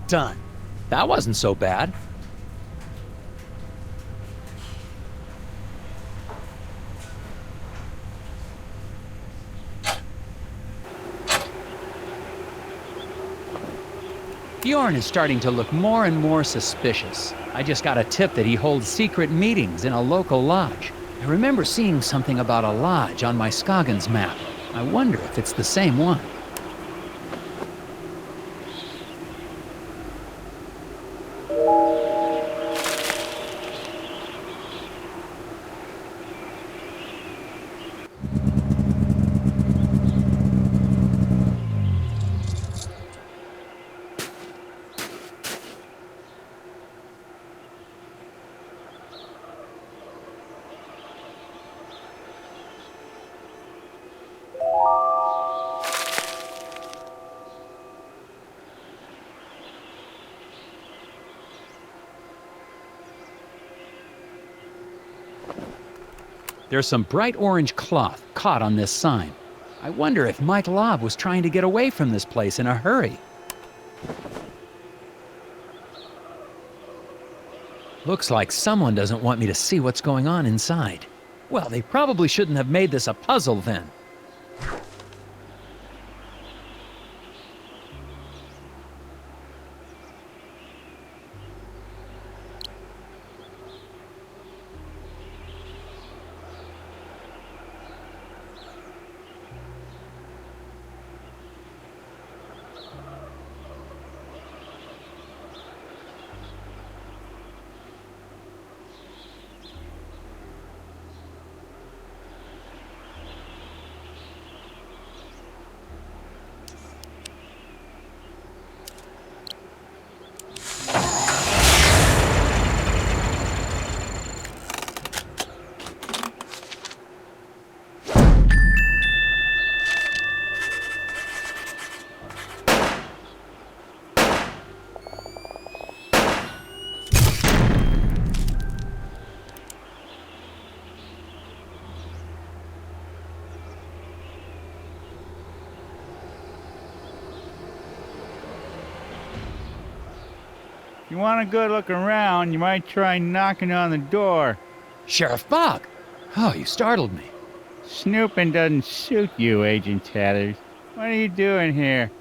Done. That wasn't so bad. Bjorn is starting to look more and more suspicious. I just got a tip that he holds secret meetings in a local lodge. I remember seeing something about a lodge on my Scoggins map. I wonder if it's the same one. There's some bright orange cloth caught on this sign. I wonder if Mike Lobb was trying to get away from this place in a hurry. Looks like someone doesn't want me to see what's going on inside. Well, they probably shouldn't have made this a puzzle then. If you want a good look around, you might try knocking on the door. Sheriff Bog! Oh, you startled me. Snooping doesn't suit you, Agent Tethers. What are you doing here?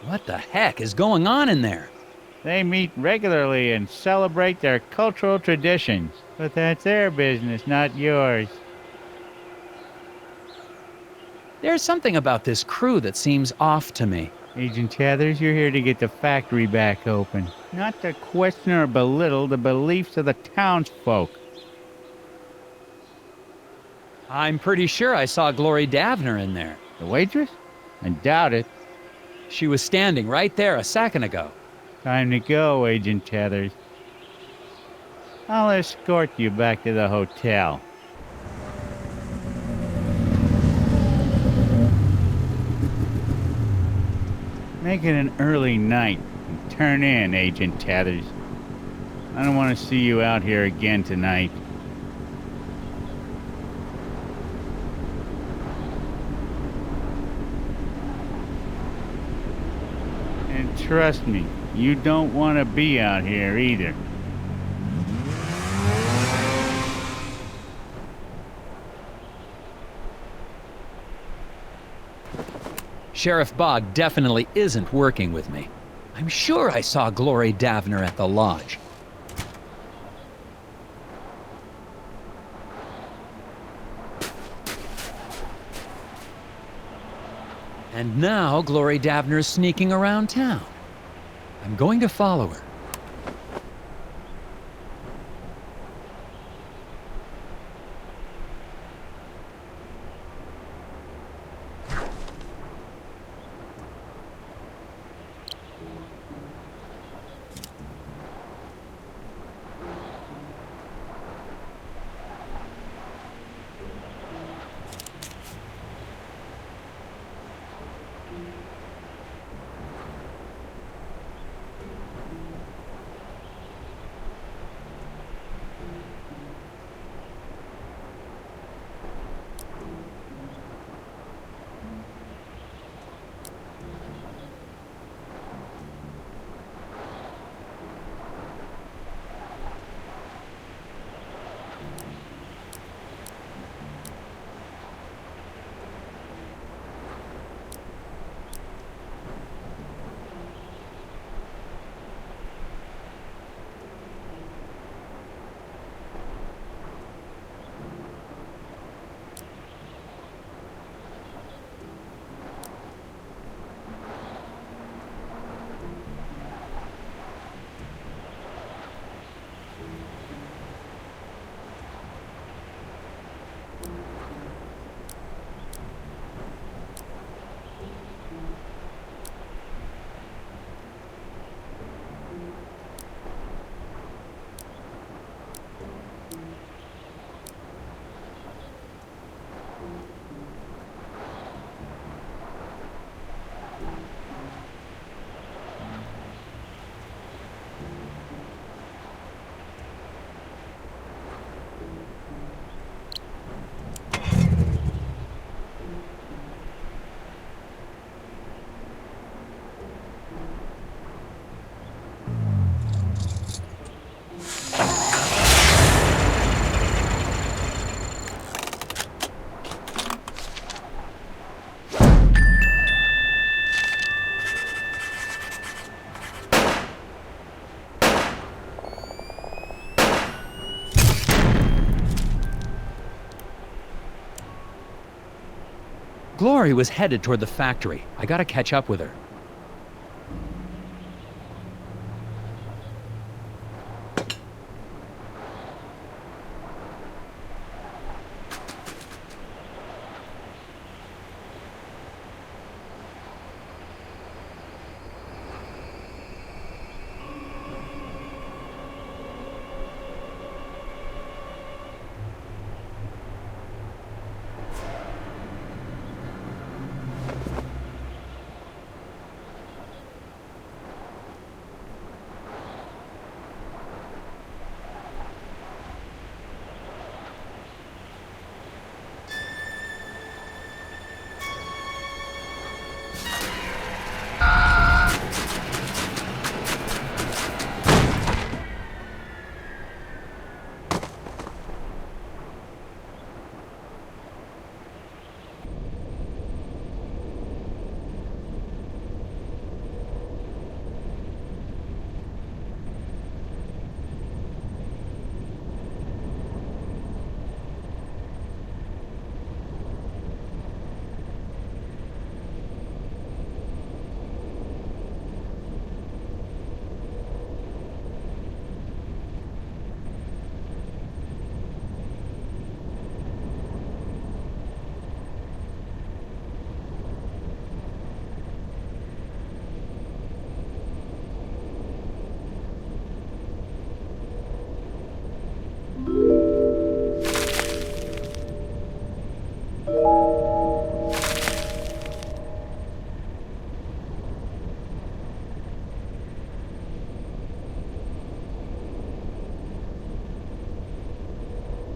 What the heck is going on in there? They meet regularly and celebrate their cultural traditions. But that's their business, not yours. There's something about this crew that seems off to me. Agent Tethers, you're here to get the factory back open, not to question or belittle the beliefs of the townsfolk. I'm pretty sure I saw Glori Davner in there. The waitress? I doubt it. She was standing right there a second ago. Time to go, Agent Tethers. I'll escort you back to the hotel. Make it an early night and turn in, Agent Tethers. I don't want to see you out here again tonight. And trust me, you don't want to be out here either. Sheriff Bog definitely isn't working with me. I'm sure I saw Glori Davner at the lodge. And now Glori Davner's sneaking around town. I'm going to follow her. Glori was headed toward the factory. I gotta catch up with her.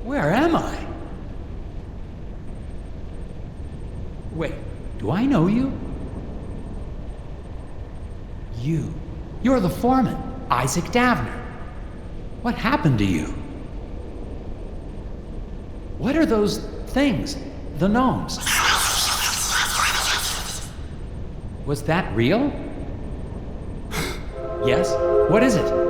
Where am I? Wait, do I know you? You're the foreman, Isaac Davner. What happened to you? What are those things? The gnomes? Was that real? Yes? What is it?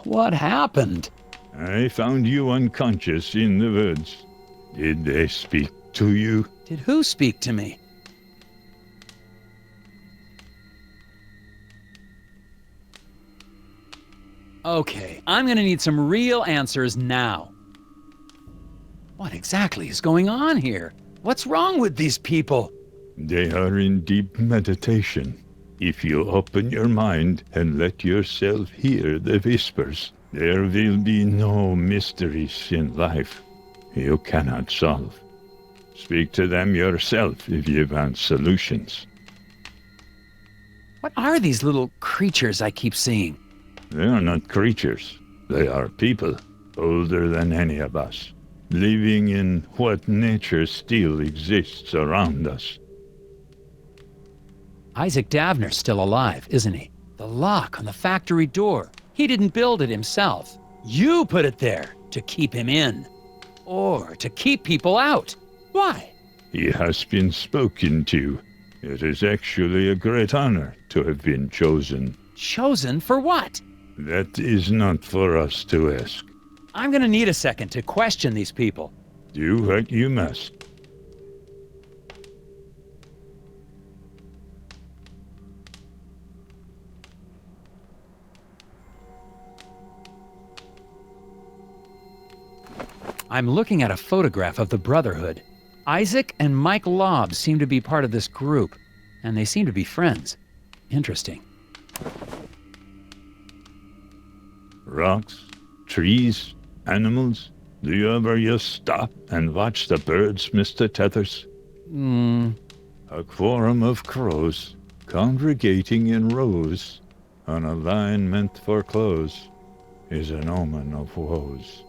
What happened? I found you unconscious in the woods. Did they speak to you? Did who speak to me? Okay, I'm gonna need some real answers now. What exactly is going on here? What's wrong with these people? They are in deep meditation. If you open your mind and let yourself hear the whispers, there will be no mysteries in life you cannot solve. Speak to them yourself if you want solutions. What are these little creatures I keep seeing? They are not creatures. They are people, older than any of us, living in what nature still exists around us. Isaac Davner's still alive, isn't he? The lock on the factory door. He didn't build it himself. You put it there to keep him in. Or to keep people out. Why? He has been spoken to. It is actually a great honor to have been chosen. Chosen for what? That is not for us to ask. I'm gonna need a second to question these people. Do what you must. I'm looking at a photograph of the Brotherhood. Isaac and Mike Lobb seem to be part of this group, and they seem to be friends. Interesting. Rocks, trees, animals. Do you ever just stop and watch the birds, Mr. Tethers? A quorum of crows, congregating in rows, on a line meant for close, is an omen of woes.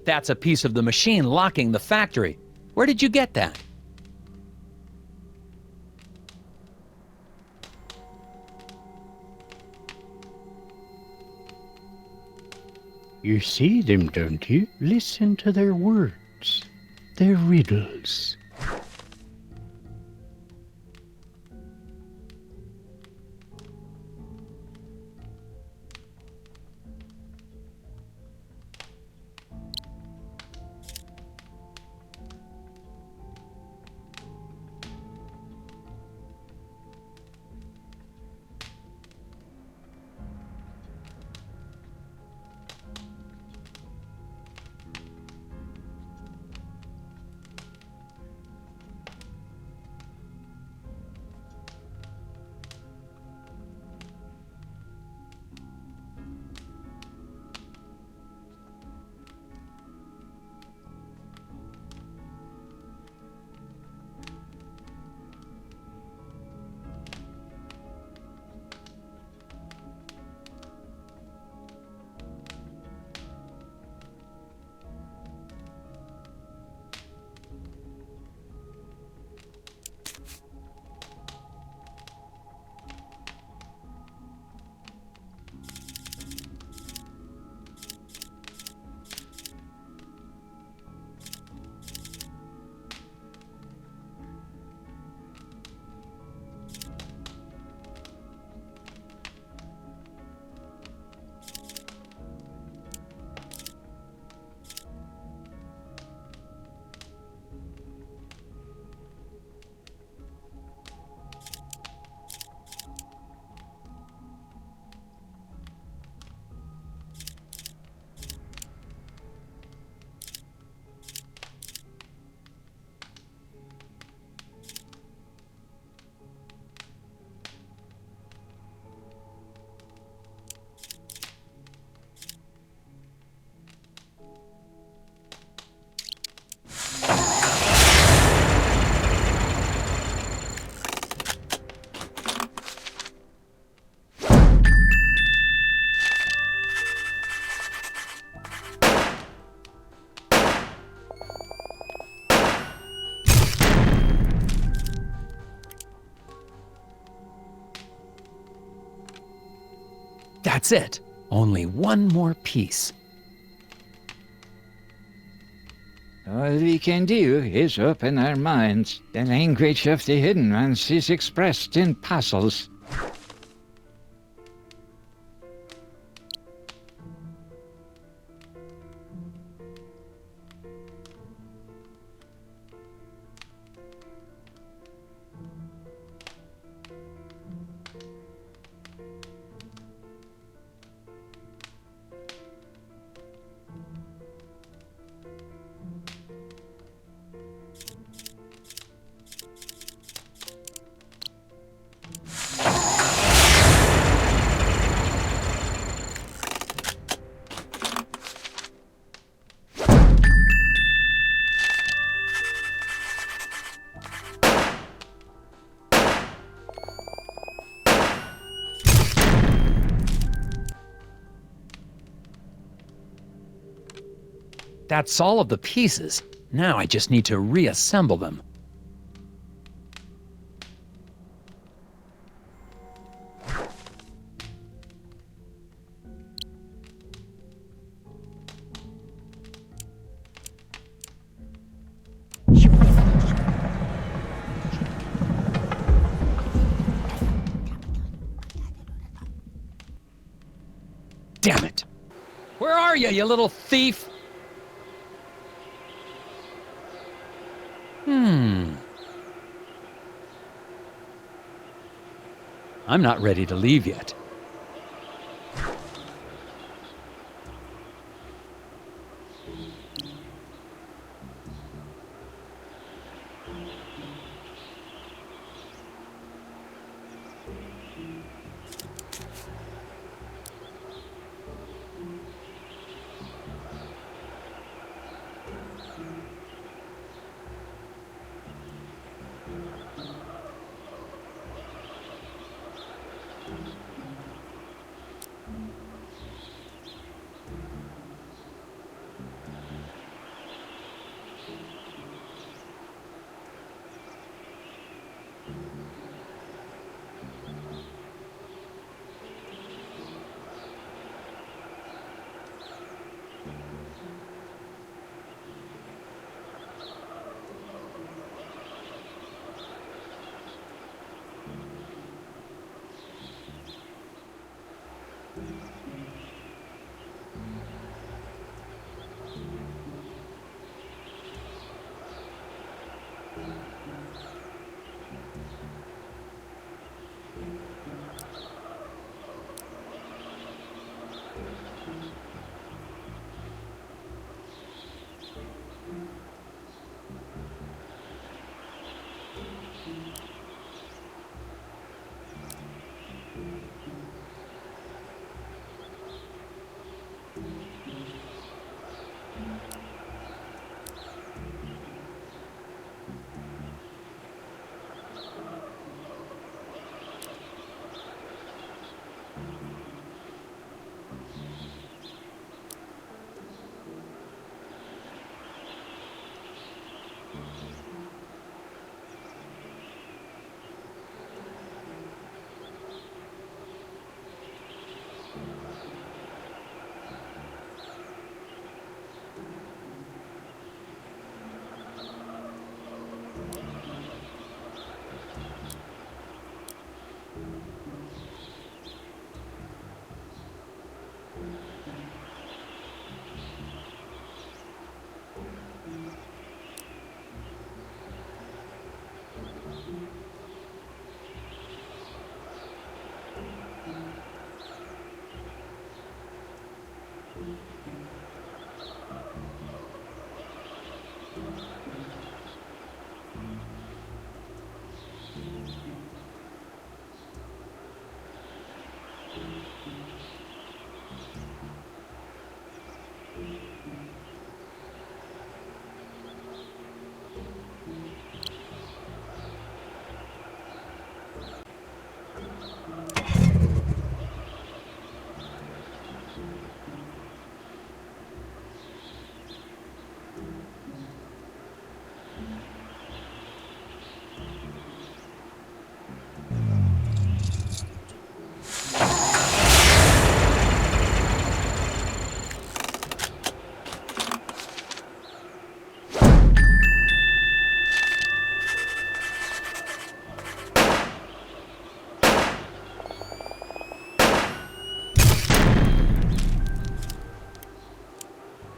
That's a piece of the machine locking the factory. Where did you get that? You see them, don't you? Listen to their words, their riddles. That's it. Only one more piece. All we can do is open our minds. The language of the hidden ones is expressed in puzzles. That's all of the pieces. Now I just need to reassemble them. Damn it! Where are you, you little thief? I'm not ready to leave yet.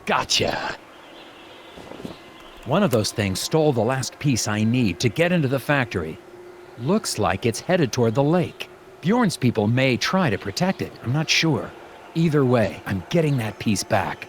Gotcha! One of those things stole the last piece I need to get into the factory. Looks like it's headed toward the lake. Bjorn's people may try to protect it, I'm not sure. Either way, I'm getting that piece back.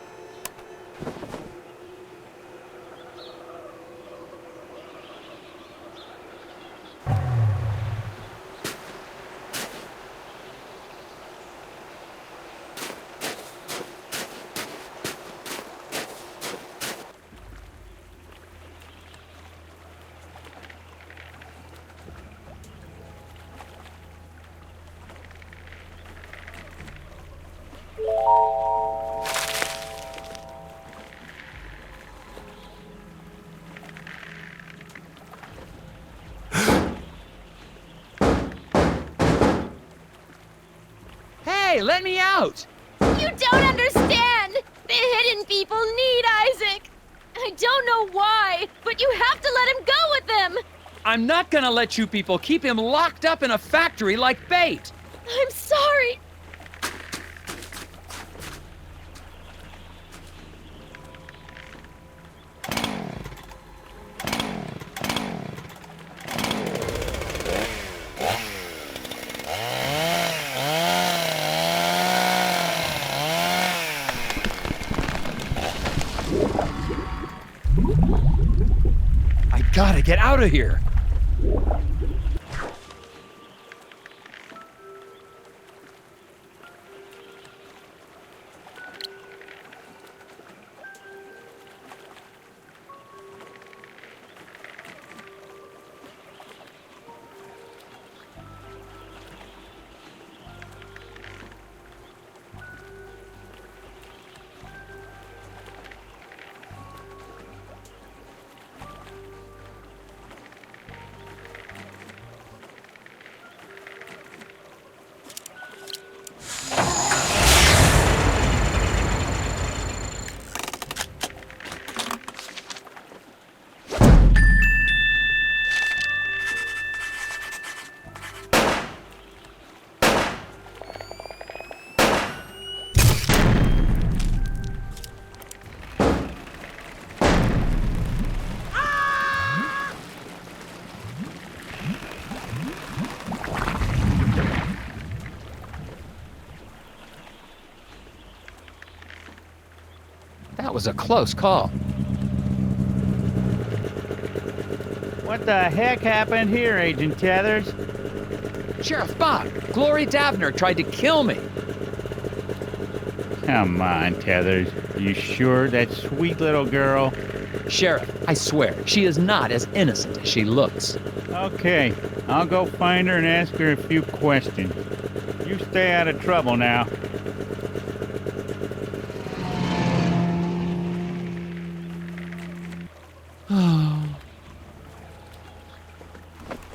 Hey, let me out! You don't understand! The hidden people need Isaac! I don't know why, but you have to let him go with them! I'm not gonna let you people keep him locked up in a factory like bait! I'm sorry! I gotta get out of here! That was a close call. What the heck happened here, Agent Tethers? Sheriff Bob, Glori Davner tried to kill me. Come on, Tethers. You sure that sweet little girl? Sheriff, I swear, she is not as innocent as she looks. Okay, I'll go find her and ask her a few questions. You stay out of trouble now.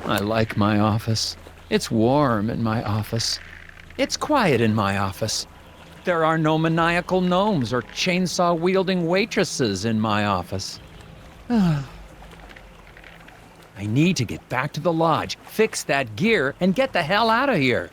I like my office. It's warm in my office. It's quiet in my office. There are no maniacal gnomes or chainsaw-wielding waitresses in my office. I need to get back to the lodge, fix that gear, and get the hell out of here.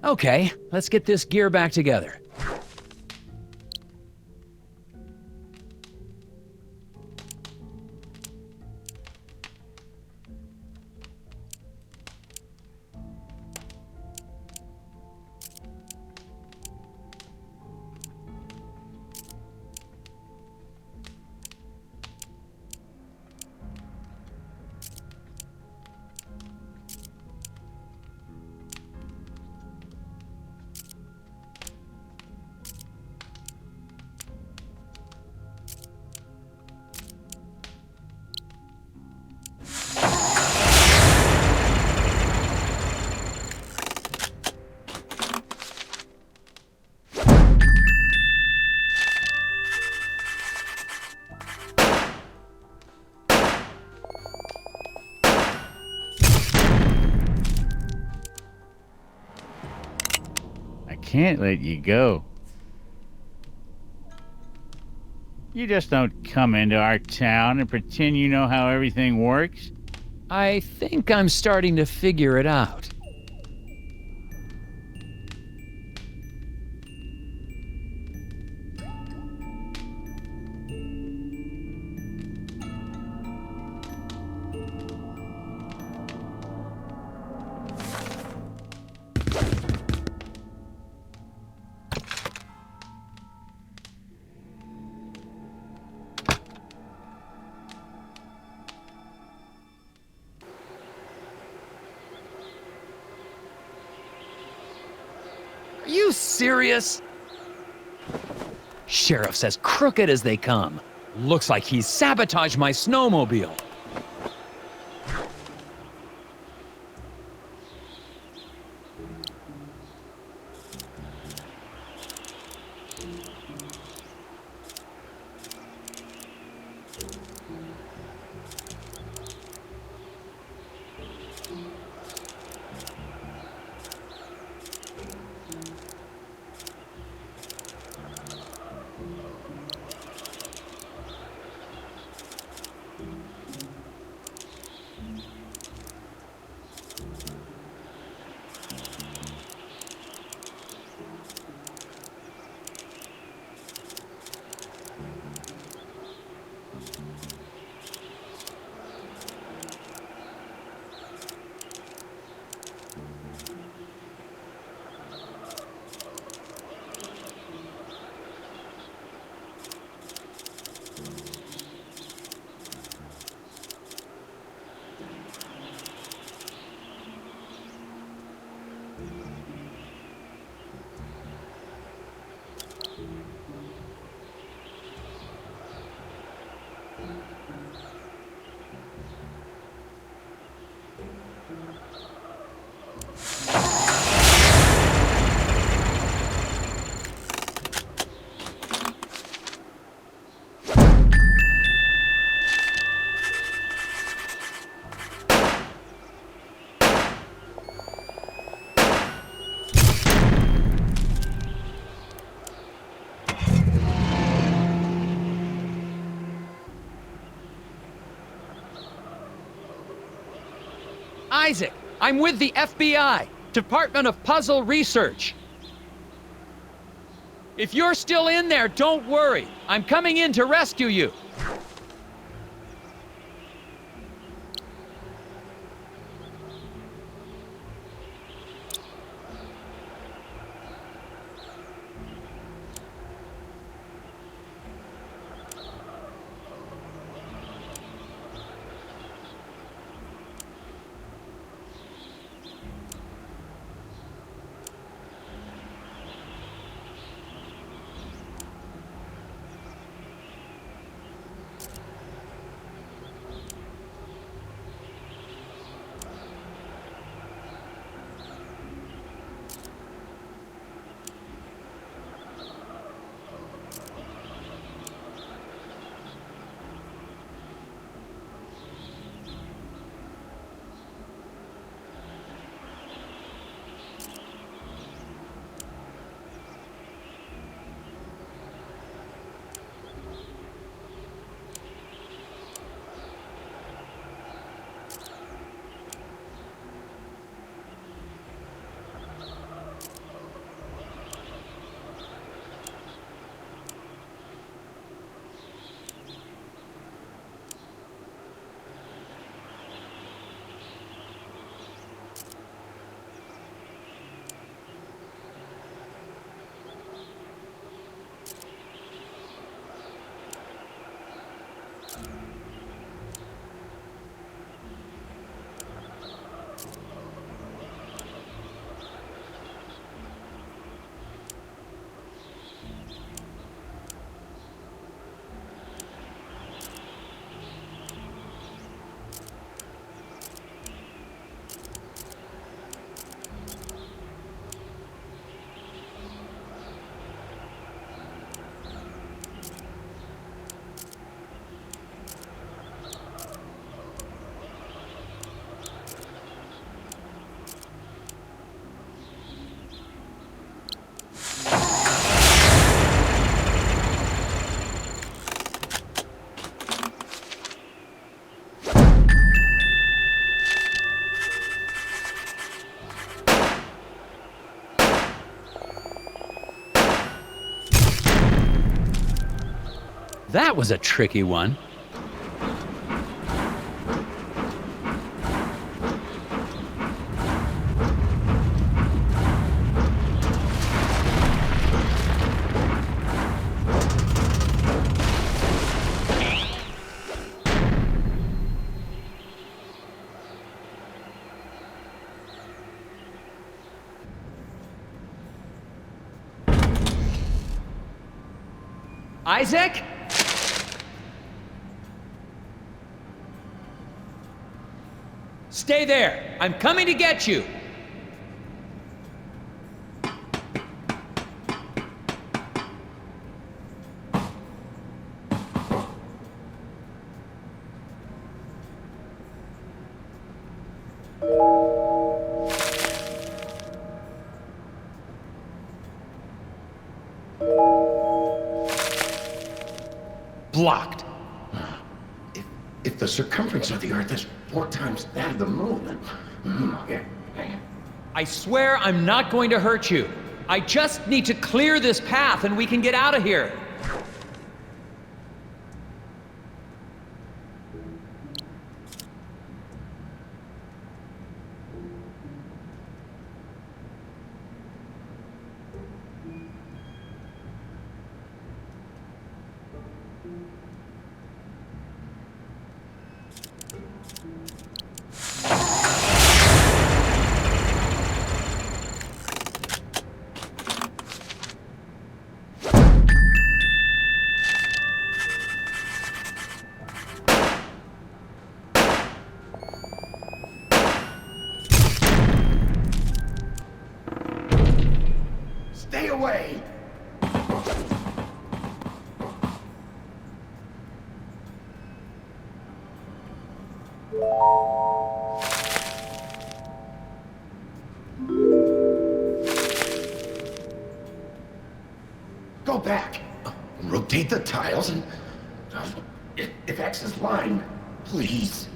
Okay, let's get this gear back together. Can't let you go. You just don't come into our town and pretend you know how everything works. I think I'm starting to figure it out. Are you serious? Sheriff's as crooked as they come. Looks like he's sabotaged my snowmobile. Isaac, I'm with the FBI, Department of Puzzle Research. If you're still in there, don't worry. I'm coming in to rescue you. That was a tricky one. Isaac? Stay there. I'm coming to get you. blocked. If the circumference of the Earth is 4 times that of the Moon, then... I swear I'm not going to hurt you. I just need to clear this path and we can get out of here. Stay away! Go back. Rotate the tiles and... if X is line, please.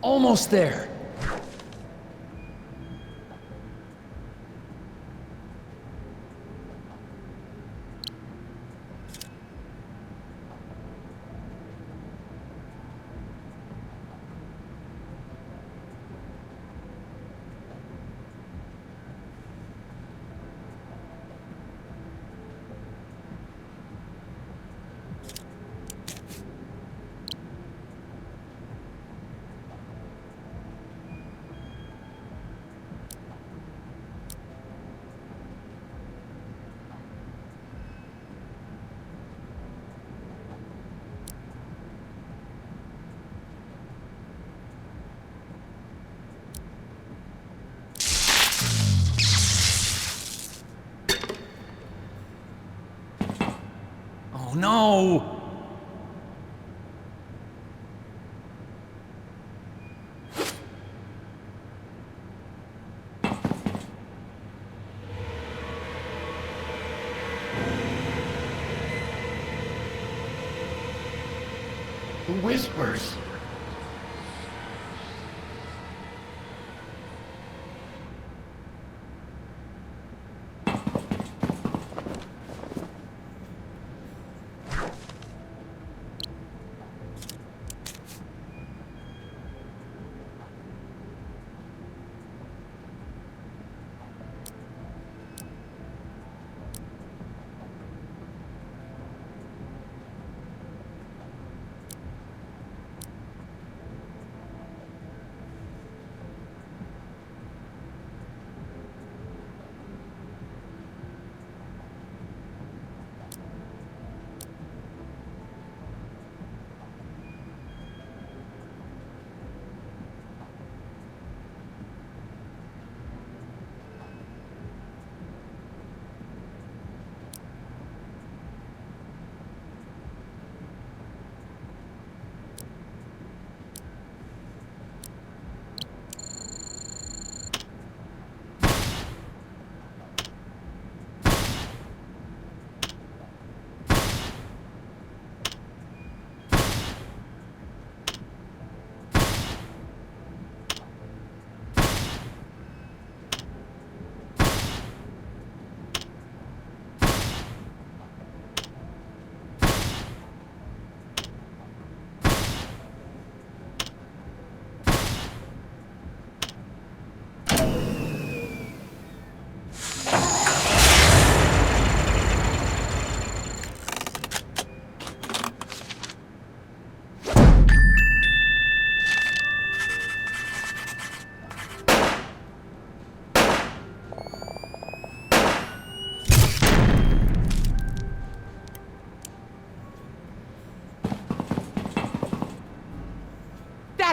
Almost there. Oh no! The whispers.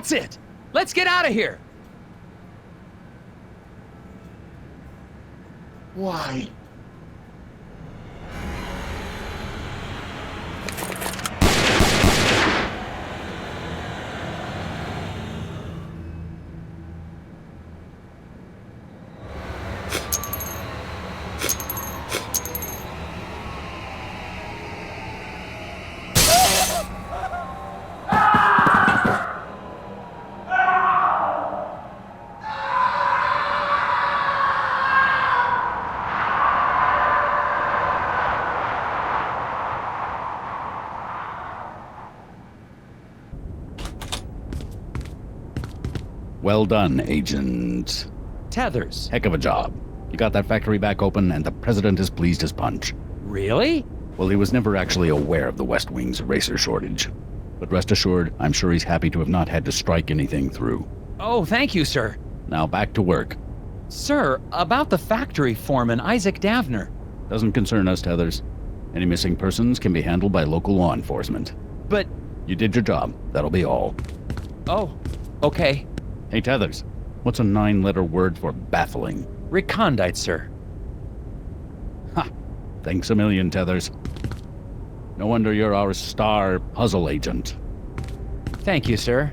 That's it! Let's get out of here! Why? Well done, Agent. Tethers. Heck of a job. You got that factory back open, and the president is pleased as punch. Really? Well, he was never actually aware of the West Wing's racer shortage. But rest assured, I'm sure he's happy to have not had to strike anything through. Oh, thank you, sir. Now back to work. Sir, about the factory foreman, Isaac Davner. Doesn't concern us, Tethers. Any missing persons can be handled by local law enforcement. But... You did your job. That'll be all. Oh, okay. Hey, Tethers. What's a 9-letter word for baffling? Recondite, sir. Ha! Thanks a million, Tethers. No wonder you're our star puzzle agent. Thank you, sir.